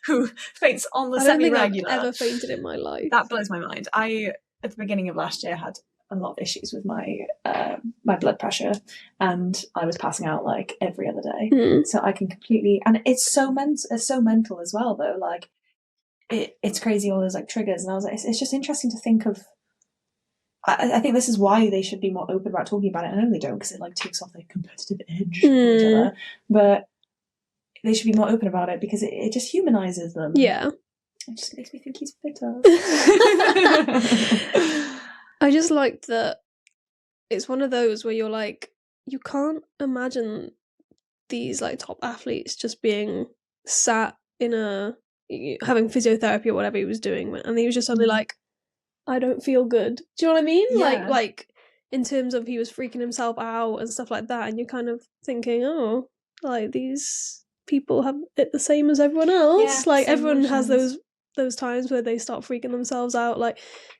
who faints on the semi-regular. I don't think I've ever fainted in my life. That blows my mind. I, at the beginning of last year, had a lot of issues with my my blood pressure, and I was passing out like every other day. So I can completely, and it's so mental as well though. Like it's crazy, all those like triggers, and I was like, it's just interesting to think of. I think this is why they should be more open about talking about it. I know they don't, because it like takes off their competitive edge from each other, but they should be more open about it because it just humanizes them. Yeah, it just makes me think he's bitter. I just liked that it's one of those where you're like, you can't imagine these like top athletes just being sat in having physiotherapy or whatever he was doing, and he was just suddenly like, I don't feel good. Do you know what I mean? Yeah. Like in terms of he was freaking himself out and stuff like that, and you're kind of thinking, oh, like these people have it the same as everyone else. Yeah, like everyone emotions. has those times where they start freaking themselves out, like,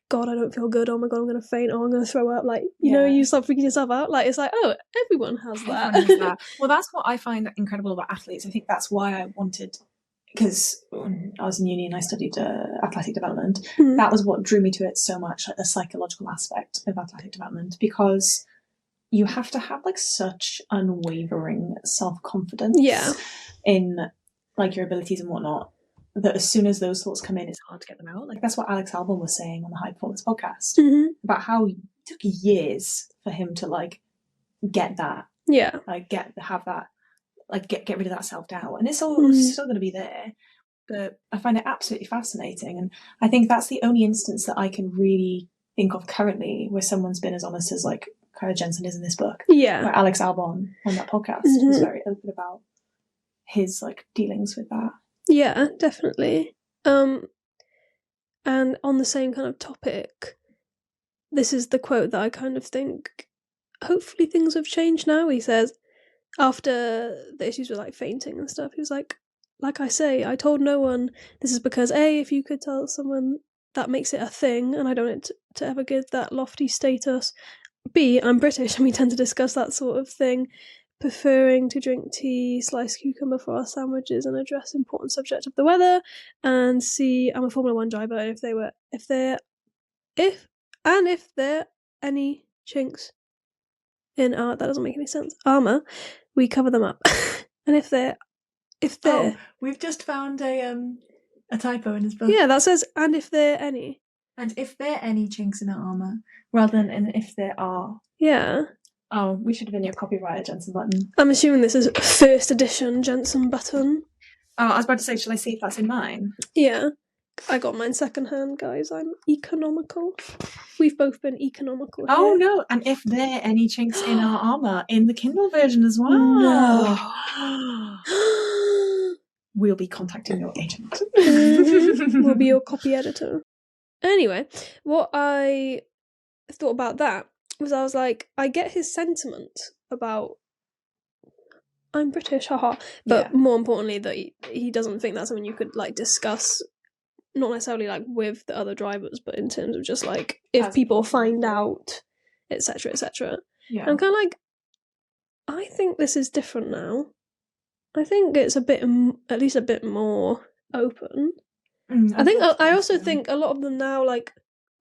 God, I don't feel good. Oh my God, I'm going to faint. Oh, I'm going to throw up. Like, you know, you start freaking yourself out. Like, it's like, oh, everyone has that. Everyone has that. Well, that's what I find incredible about athletes. I think that's why I wanted, because when I was in uni and I studied athletic development, that was what drew me to it so much, like the psychological aspect of athletic development, because you have to have like such unwavering self-confidence in like your abilities and whatnot, that as soon as those thoughts come in, it's hard to get them out. Like that's what Alex Albon was saying on the High Performance podcast about how it took years for him to like get that, like have that, like get rid of that self-doubt, and it's still going to be there. But I find it absolutely fascinating, and I think that's the only instance that I can really think of currently where someone's been as honest as like Kyra Jenson is in this book. Where Alex Albon on that podcast was very open about his like dealings with that. Yeah, definitely. And on the same kind of topic, this is the quote that I kind of think, hopefully things have changed now. He says, after the issues with like fainting and stuff, he was like I say, I told no one. This is because A, if you could tell someone, that makes it a thing, and I don't want it to ever give that lofty status. B, I'm British and we tend to discuss that sort of thing, preferring to drink tea, slice cucumber for our sandwiches, and address important subject of the weather. And C, I'm a Formula One driver, and if there any chinks in our, that doesn't make any sense, armour, we cover them up. And if they're we've just found a typo in his book. Yeah, that says, and if there any. And if there are any chinks in our armour, rather than and if there are. Yeah. Oh, we should have been your copywriter, Jenson Button. I'm assuming this is first edition Jenson Button. Oh, I was about to say, shall I see if that's in mine? Yeah, I got mine secondhand, guys. I'm economical. We've both been economical here. Oh no! And if there are any chinks in our armor in the Kindle version as well, No. we'll be contacting your agent. We'll be your copy editor. Anyway, what I thought about that was I was like, I get his sentiment about I'm British, haha. But more importantly, that he doesn't think that's something you could like discuss, not necessarily like with the other drivers, but in terms of just like if people find out, etc., etc. Yeah. I'm kind of like, I think this is different now. I think it's a bit, at least a bit more open. I also think a lot of them now like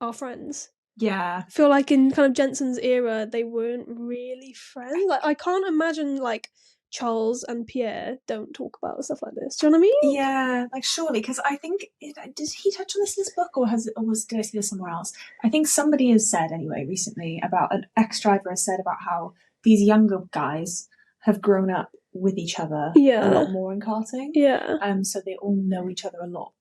are friends. Yeah. I feel like in kind of Jenson's era, they weren't really friends. Like I can't imagine like Charles and Pierre don't talk about stuff like this. Do you know what I mean? Yeah, like surely, because I think did he touch on this in this book, or did I see this somewhere else? I think somebody has said anyway recently about an ex-driver has said about how these younger guys have grown up with each other a lot more in karting. Yeah. So they all know each other a lot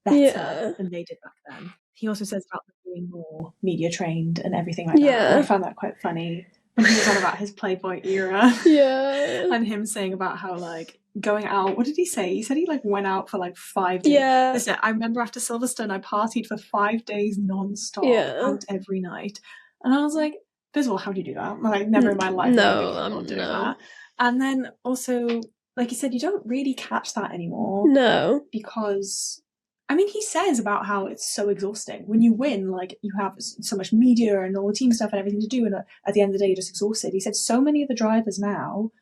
better than they did back then. He also says about them being more media trained and everything like that. And I found that quite funny. When he was on about his Playboy era. Yeah. And him saying about how, like, going out, what did he say? He said he, like, went out for, like, 5 days. Yeah. Listen, I remember after Silverstone, I partied for 5 days non-stop out every night. And I was like, first of all, how do you do that? Like, never in my life I'm doing that. And then also, like you said, you don't really catch that anymore. No. Because... I mean, he says about how it's so exhausting. When you win, like, you have so much media and all the team stuff and everything to do, and at the end of the day, you're just exhausted. He said so many of the drivers now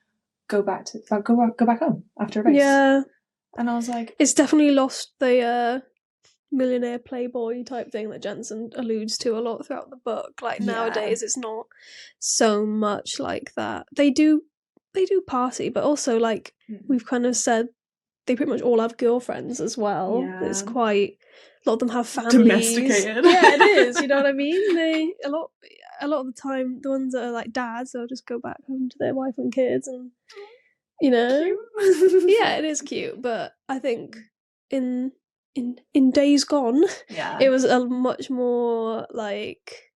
go back home after a race. Yeah. And I was like... It's definitely lost the millionaire playboy type thing that Jenson alludes to a lot throughout the book. Like, nowadays, it's not so much like that. They do party, but also, like, we've kind of said, they pretty much all have girlfriends as well. Yeah. It's quite... A lot of them have families. Domesticated. Yeah, it is. You know what I mean? A lot of the time, the ones that are like dads, they'll just go back home to their wife and kids, and you know, yeah, it is cute. But I think in days gone, it was a much more like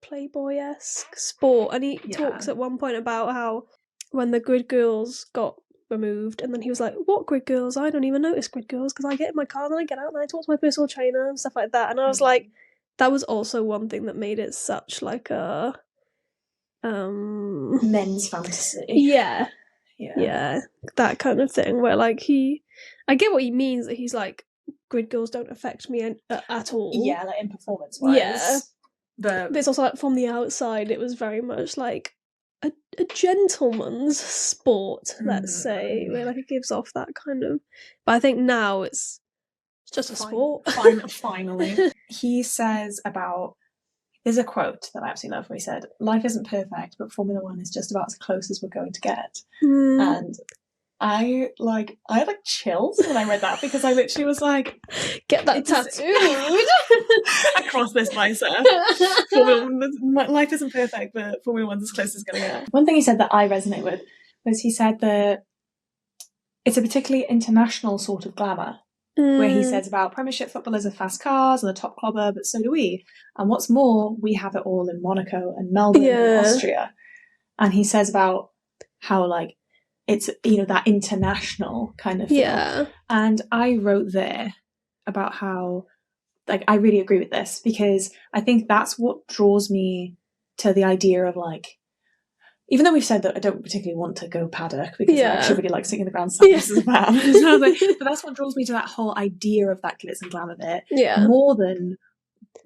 Playboy-esque sport. And he talks at one point about how when the Grid Girls got removed, and then he was like, what Grid Girls? I don't even notice Grid Girls because I get in my car and then I get out and I talk to my personal trainer and stuff like that. And I was like, that was also one thing that made it such like a men's fantasy. Yeah, that kind of thing where like I get what he means, that he's like, Grid Girls don't affect me at all. Yeah, like in performance wise. Yeah, but it's also like from the outside, it was very much like a gentleman's sport, let's say, where like it gives off that kind of. But I think now it's just a sport. Finally, he says about. There's a quote that I absolutely love where he said, "Life isn't perfect, but Formula One is just about as close as we're going to get." And I had like chills when I read that, because I literally was like, get that tattooed across this bicep. Life isn't perfect, but Formula One's as close as it's going to get. One thing he said that I resonate with was he said that it's a particularly international sort of glamour, where he says about Premiership footballers have fast cars and the top clobber, but so do we. And what's more, we have it all in Monaco and Melbourne and Austria. And he says about how like it's, you know, that international kind of thing. Yeah. And I wrote there about how, like, I really agree with this, because I think that's what draws me to the idea of, like, even though we've said that I don't particularly want to go paddock, because I actually really like sitting in the ground but that's what draws me to that whole idea of that glitz and glamour bit, more than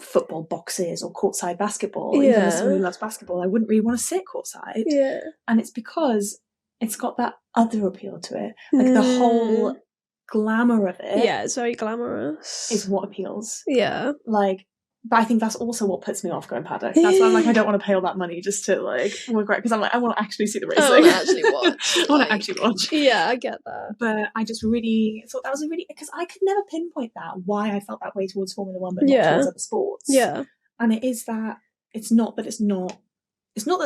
football boxes or courtside basketball. Even as someone who loves basketball, I wouldn't really want to sit courtside. And it's because it's got that other appeal to it, like the whole glamour of it. Yeah, it's very glamorous. Is what appeals. Yeah, like. But I think that's also what puts me off going paddock. That's why I'm like, I don't want to pay all that money just to like work right, because I'm like, I want to actually see the racing. I want to actually watch. I want to actually watch. Yeah, I get that. But I just really thought that was a really, because I could never pinpoint that, why I felt that way towards Formula One, but not towards other sports. Yeah. And it is that it's not that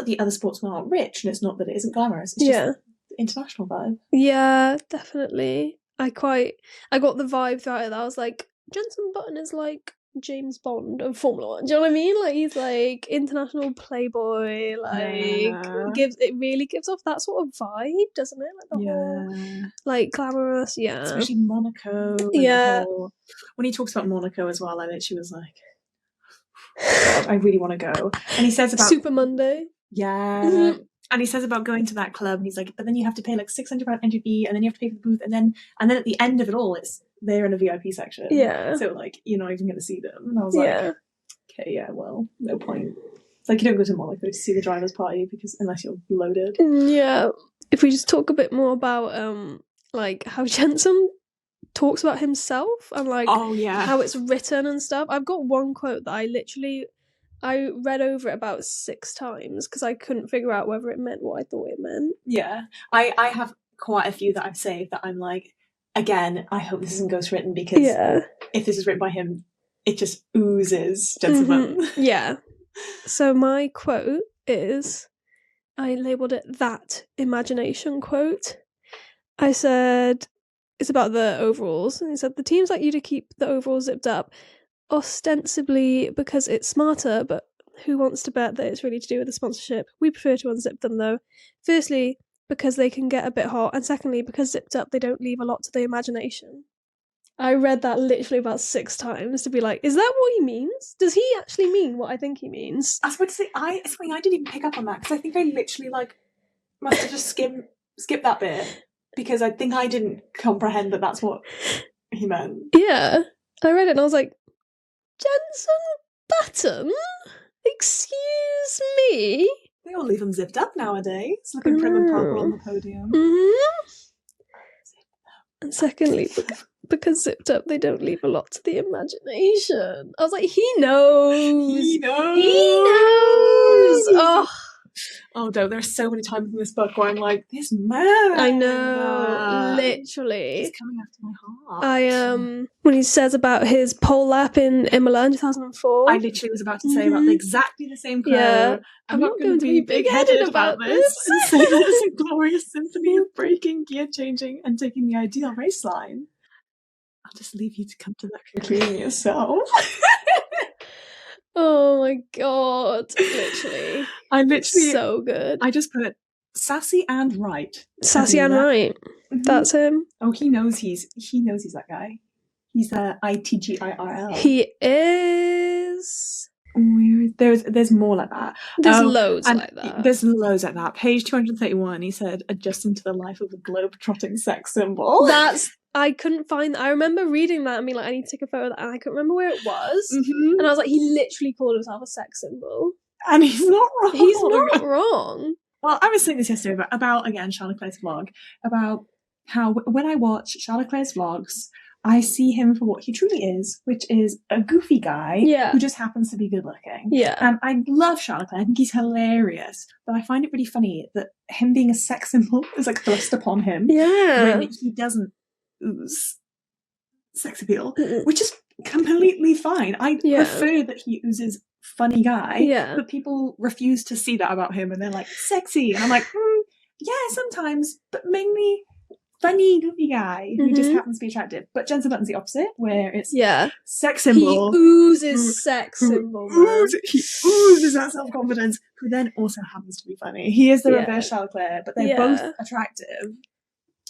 the other sports aren't rich, and it's not that it isn't glamorous. It's just the international vibe. Yeah, definitely. I got the vibe throughout it that I was like, Jenson Button is like James Bond of Formula One. Do you know what I mean? Like, he's like international playboy. Like, really gives off that sort of vibe, doesn't it? Like the whole like glamorous, especially Monaco. And when he talks about Monaco as well, I literally was like, God, I really want to go. And he says about Super Monday. Yeah. And he says about going to that club, and he's like, but then you have to pay like £600 entry fee, and then you have to pay for the booth, and then at the end of it all, they're in a VIP section. Yeah. So like, you're not even going to see them. And I was like, okay, yeah, well, no point. It's like you don't go to Monaco to see the drivers' party unless you're loaded. Yeah. If we just talk a bit more about like how Jenson talks about himself and like how it's written and stuff. I've got one quote that I read over it about 6 times because I couldn't figure out whether it meant what I thought it meant. Yeah. I have quite a few that I've saved that I'm like, again, I hope this isn't ghostwritten because if this is written by him, it just oozes Jenson. Yeah. So my quote is, I labelled it that imagination quote. I said, it's about the overalls. And he said, the teams like you to keep the overalls zipped up, ostensibly because it's smarter, but who wants to bet that it's really to do with the sponsorship? We prefer to unzip them though. Firstly, because they can get a bit hot, and secondly, because zipped up they don't leave a lot to the imagination. I read that literally about 6 times to be like, is that what he means? Does he actually mean what I think he means? I was about to say, I didn't even pick up on that because I think I literally like must have just skipped that bit because I think I didn't comprehend that that's what he meant. Yeah, I read it and I was like, Jenson Button? Excuse me? They all leave them zipped up nowadays, looking prim and proper on the podium. And secondly, because zipped up, they don't leave a lot to the imagination. I was like, he knows. He knows. Oh, no, there's so many times in this book where I'm like, this man. I know, literally. He's coming after my heart. When he says about his pole lap in Imola in 2004. I literally was about to say about exactly the same quote. Yeah. I'm not going to be big-headed about this and say that it's a glorious symphony of braking, gear changing, and taking the ideal race line. I'll just leave you to come to that conclusion yourself. Oh my god, literally. So good. I just put sassy and right. Sassy and right. That's him. Oh, he knows he's that guy. He's ITGIRL. He is. There's more like that. There's loads like that. There's loads like that. Page 231, he said, adjusting to the life of a globe-trotting sex symbol. I couldn't find that. I remember reading that and being like, I need to take a photo of that, and I couldn't remember where it was. And I was like, he literally called himself a sex symbol. And he's not wrong. He's not wrong. Well, I was saying this yesterday about again, Charlotte Claire's vlog, about how when I watch Charlotte Claire's vlogs, I see him for what he truly is, which is a goofy guy who just happens to be good looking. Yeah. And I love Charlotte Claire. I think he's hilarious. But I find it really funny that him being a sex symbol is like thrust upon him. Yeah. When he doesn't ooze sex appeal, which is completely fine. I prefer that he oozes funny guy, but people refuse to see that about him and they're like, sexy. And I'm like, yeah, sometimes, but mainly funny, goofy guy who just happens to be attractive. But Jenson Button's the opposite, where it's sex symbol. He oozes sex symbol. He oozes that self-confidence, who then also happens to be funny. He is the reverse Charlotte Claire, but they're both attractive.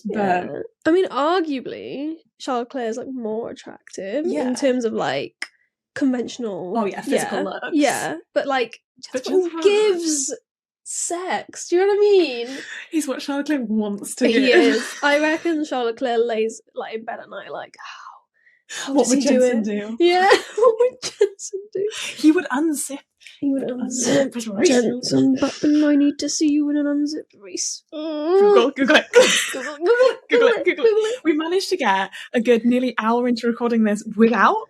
But I mean, arguably, Charlotte Claire is like more attractive in terms of like conventional. Physical looks. Yeah, but like, who gives sex? Do you know what I mean? He's what Charlotte Claire wants to He give. is. I reckon Charlotte Claire lays like in bed at night, like, how what would Jenson do? Yeah, what would Jenson do? He would unzip. He would unzip. Jenson Button, I need to see you in an unzipped race. Google it. We managed to get a good nearly hour into recording this without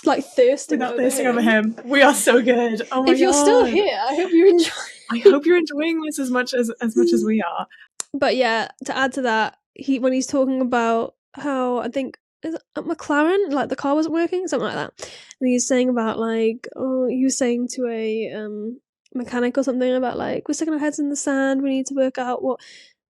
thirsting over him. We are so good. Oh my god. If you're still here, I hope you're enjoying. I hope you're enjoying this as much as we are. But yeah, to add to that, when he's talking about how I think is it at McLaren, like the car wasn't working, something like that, and he's saying about like, he was saying to a mechanic or something about like, we're sticking our heads in the sand, we need to work out what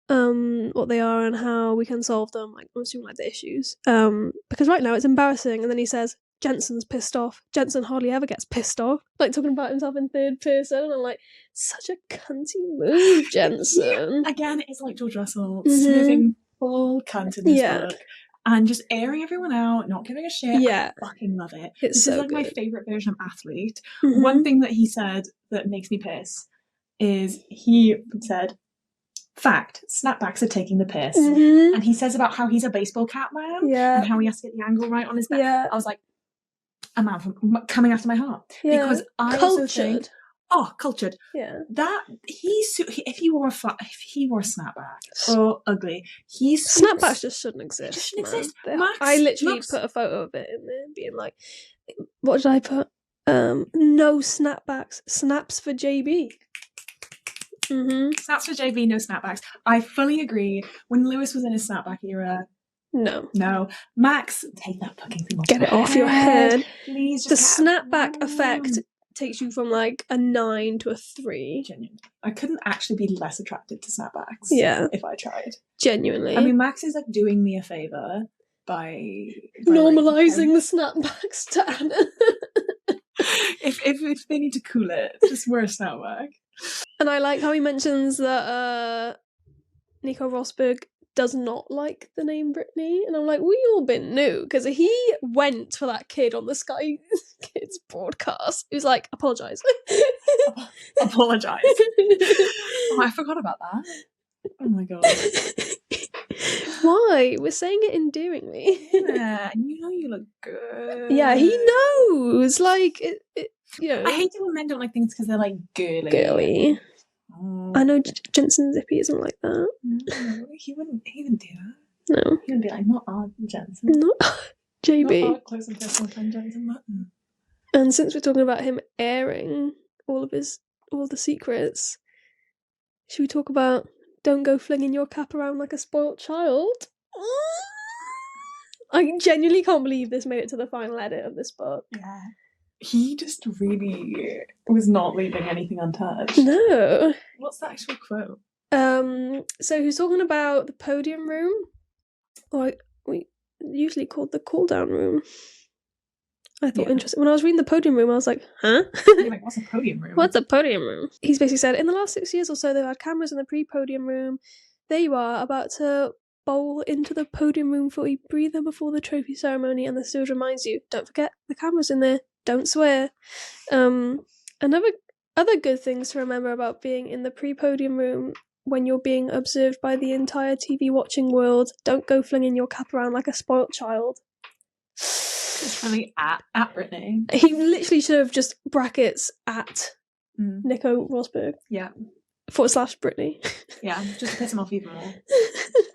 what they are and how we can solve them. Like, I'm assuming like the issues. Because right now it's embarrassing. And then he says, Jenson's pissed off. Jenson hardly ever gets pissed off. Like talking about himself in third person. And I'm like, such a cunty move, Jenson. Again, it's like George Russell serving full cunt in this book. And just airing everyone out, not giving a shit. Yeah. I fucking love it. It's this so is like good. my favourite version of Athlete. One thing that he said that makes me piss is he said, fact, snapbacks are taking the piss. And he says about how he's a baseball cap man and how he has to get the angle right on his back. I was like, a man from coming after my heart. Because I also think, cultured. Yeah. That if he wore a snapback or ugly, snapbacks just shouldn't exist. Just shouldn't exist. I literally put a photo of it in there, being like, what did I put? No snapbacks, snaps for JB. Snaps for JB, no snapbacks. I fully agree. When Lewis was in his snapback era, no. Max, take that fucking thing off. Get it off your head. Please. The snapback effect takes you from like a 9 to a 3. Genuinely. I couldn't actually be less attracted to snapbacks. Yeah. If I tried. Genuinely. I mean, Max is like doing me a favour by normalising the snapbacks to Anna. if they need to cool it, just wear a snapback. And I like how he mentions that Nico Rosberg does not like the name Brittany, and I'm like, we all been new, because he went for that kid on the Sky Kids broadcast. He was like, apologise. Apologise. Oh, I forgot about that. Oh my god. Why? We're saying it endearingly. Yeah, and you know you look good. Yeah, he knows. Like, you know. I hate it when men don't like things because they're like girly. Girly. Oh. I know Jenson Zippy isn't like that. No, he wouldn't do that. No. He would be like, not our Jenson. Not JB. Not our close and personal friend Jenson Mutton. And since we're talking about him airing all the secrets, should we talk about don't go flinging your cap around like a spoilt child? I genuinely can't believe this made it to the final edit of this book. Yeah. He just really was not leaving anything untouched. No. What's the actual quote? So he's talking about the podium room, or we usually called the cool down room. I thought interesting. When I was reading the podium room, I was like, huh? You're like, what's a podium room? What's a podium room? He's basically said, in the last 6 years or so, they've had cameras in the pre-podium room. There you are, about to bowl into the podium room for a breather before the trophy ceremony, and the steward reminds you, don't forget the camera's in there. Don't swear. Other good things to remember about being in the pre-podium room when you're being observed by the entire TV watching world. Don't go flinging your cap around like a spoilt child. It's really at Brittany. He literally should have just brackets at Nico Rosberg. Yeah. / Brittany. Yeah, just to piss him off even more.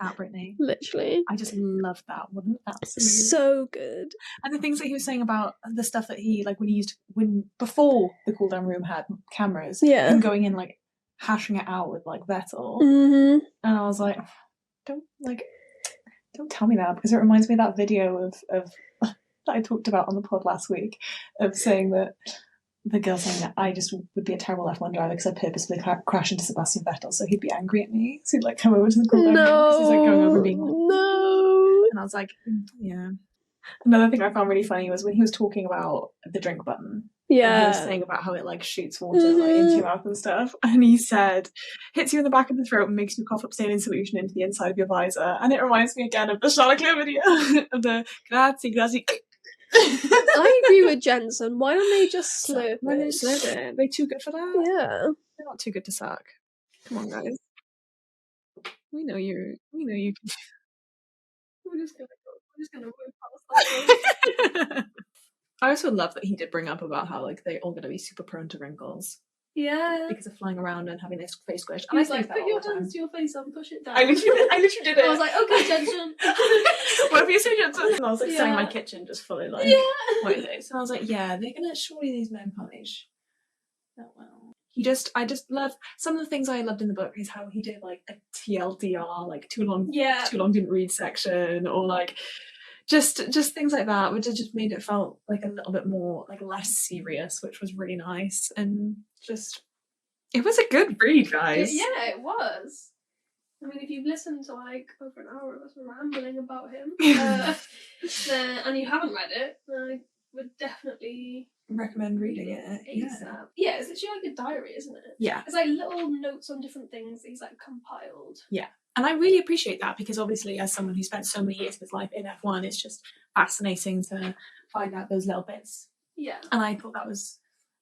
At Brittany. Literally. I just love that one. Absolutely. So good. And the things that he was saying about the stuff that he, like, when before the cool down room had cameras, him going in, like, hashing it out with, like, Vettel. And I was like, don't tell me that, because it reminds me of that video of that I talked about on the pod last week, of saying that the girl saying that I just would be a terrible F1 driver because I purposefully crash into Sebastian Vettel, so he'd be angry at me. So he'd like come over to the cool down because he's like going over and being like, no. And I was like, yeah. Another thing I found really funny was when he was talking about the drink button. Yeah. He was saying about how it like shoots water like into your mouth and stuff. And he said, hits you in the back of the throat and makes you cough up saline solution into the inside of your visor. And it reminds me again of the Charlotte Clear video of the grazie. I agree with Jenson. Why don't they just slurp Why don't they slurp it? Are they too good for that? Yeah. They're not too good to suck. Come on, guys. We know you can. We're just gonna move past. I also love that he did bring up about how like they're all gonna be super prone to wrinkles. Yeah. Because of flying around and having this face squish. And I was like, put your hands to your face and push it down. I literally did it. I was like, okay, Jenson. Whatever you say, Jenson. And I was like setting my kitchen just fully like, what is it? So I was like, yeah, they're gonna, surely these men punish that well. I just love, some of the things I loved in the book is how he did like a TLDR, like too long didn't read section, or like just things like that, which just made it felt like a little bit more like less serious, which was really nice. And just, it was a good read, guys. Yeah, it was. I mean, if you've listened to like over an hour of us rambling about him, then, and you haven't read it, then I would definitely recommend reading it. ASAP. Yeah, it's literally like a diary, isn't it? Yeah. It's like little notes on different things that he's like compiled. Yeah. And I really appreciate that because obviously as someone who spent so many years of his life in F1, it's just fascinating to find out those little bits. Yeah. And I thought that was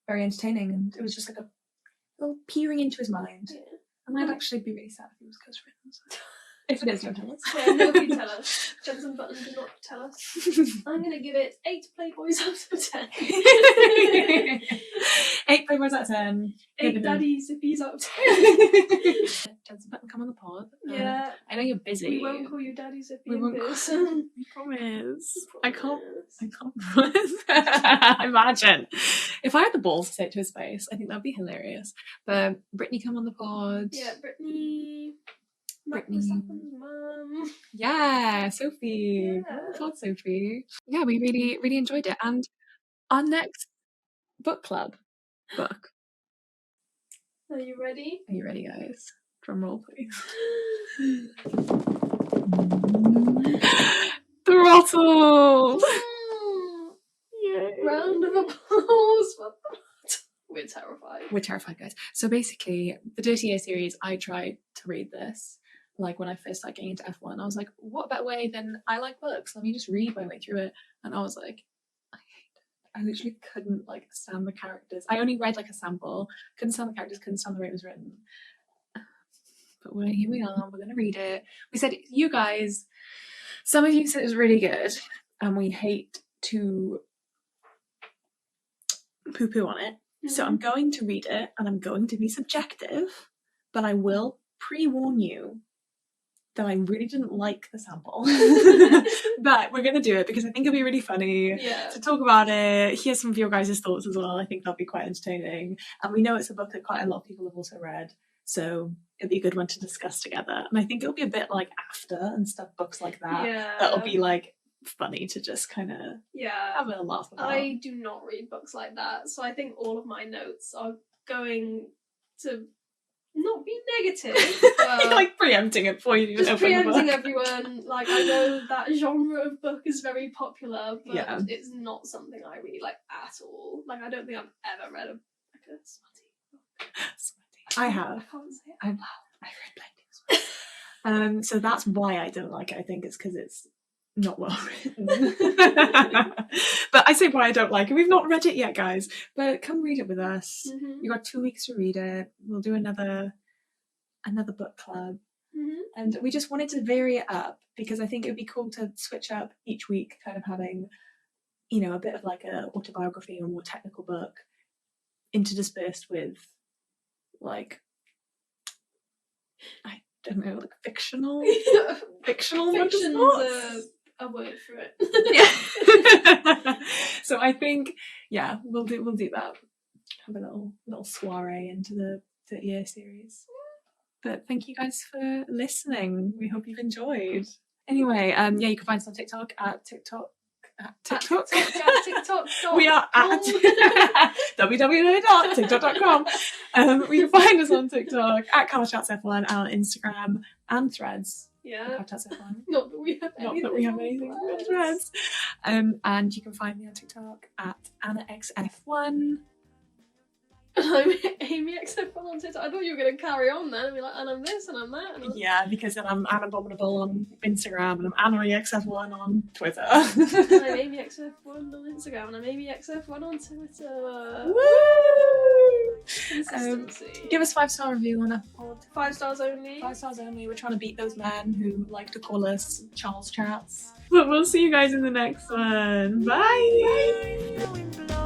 very entertaining and it was just like a little peering into his mind. Yeah. And I'd actually be really sad if it was close written. So. If it is, don't tell us. Yeah, nobody tell us. Jenson Button did not tell us. I'm going to give it 8 Playboys out of 10. 8 Playboys out of 10. 8 Daddy Zippies out of 10. Jenson Button, come on the pod. Yeah. I know you're busy. We won't call you Daddy Zippy We in won't person. I promise. I Promise. can't promise. Imagine. If I had the balls to say it to his face, I think that'd be hilarious. But Brittany, come on the pod. Yeah, Brittany. Brittany. Verstappen's mum. Yeah, Sophie. Yeah. Come on the pod, Sophie. Yeah, we really, really enjoyed it. And our next book club book. Are you ready? Are you ready, guys? Drum roll, please. Throttled! Yay. Round of applause for that. We're terrified. We're terrified, guys. So basically, the Dirty Year series, I tried to read this. Like when I first started getting into F1, I was like, what better way than I like books? Let me just read my way through it. And I was like, I hate it. I literally couldn't like stand the characters. I only read like a sample, couldn't stand the characters, couldn't stand the way it was written. But here we are, we're gonna read it. We said, you guys, some of you said it was really good, and we hate to poo-poo on it. So I'm going to read it, and I'm going to be subjective, but I will pre-warn you that I really didn't like the sample. But we're going to do it because I think it'll be really funny to talk about it, hear some of your guys' thoughts as well. I think that'll be quite entertaining. And we know it's a book that quite a lot of people have also read, so it'll be a good one to discuss together. And I think it'll be a bit like After and stuff, books like that. Yeah. That'll be like funny to just kind of have a laugh about. I do not read books like that, so I think all of my notes are going to not be negative, but You're like preempting it before you even just open the preempting book. everyone. Like, I know that genre of book is very popular, but Yeah. it's not something I read like at all. Like, I don't think I've ever read a smutty book. I have. I can't say it. I've read plenty as well. So that's why I don't like it. I think it's because it's not well written. But I say why I don't like it. We've not read it yet, guys. But come read it with us. Mm-hmm. You got 2 weeks to read it. We'll do another book club. Mm-hmm. And we just wanted to vary it up because I think it would be cool to switch up each week, kind of having, you know, a bit of like a autobiography or more technical book interdispersed with like, I don't know, like fictional Fiction's wonderful. a word for it. Yeah. So I think, yeah, we'll do that. Have a little soiree into the 30 year series. But thank you guys for listening. We hope you've enjoyed. Anyway, yeah, you can find us on TikTok at TikTok. We are at www.tiktok.com. We can find us on TikTok at CarChatsF1 and on Instagram and Threads. Yeah. CarChatsF1. Not that we have anything on Threads. And you can find me on TikTok at AnnaXF1. I'm Amy XF1 on Twitter. I thought you were going to carry on then and be like, and I'm this and I'm that. And Yeah, because then I'm Annabominable on Instagram and I'm AnnaXF1 on Twitter. and I'm Amy XF1 on Instagram and I'm Amy XF1 on Twitter. Woo! Consistency. Give us 5-star review on Apple. 5 stars only. 5 stars only. We're trying to beat those men who like to call us Charles Chats. But we'll see you guys in the next one. Bye! Bye.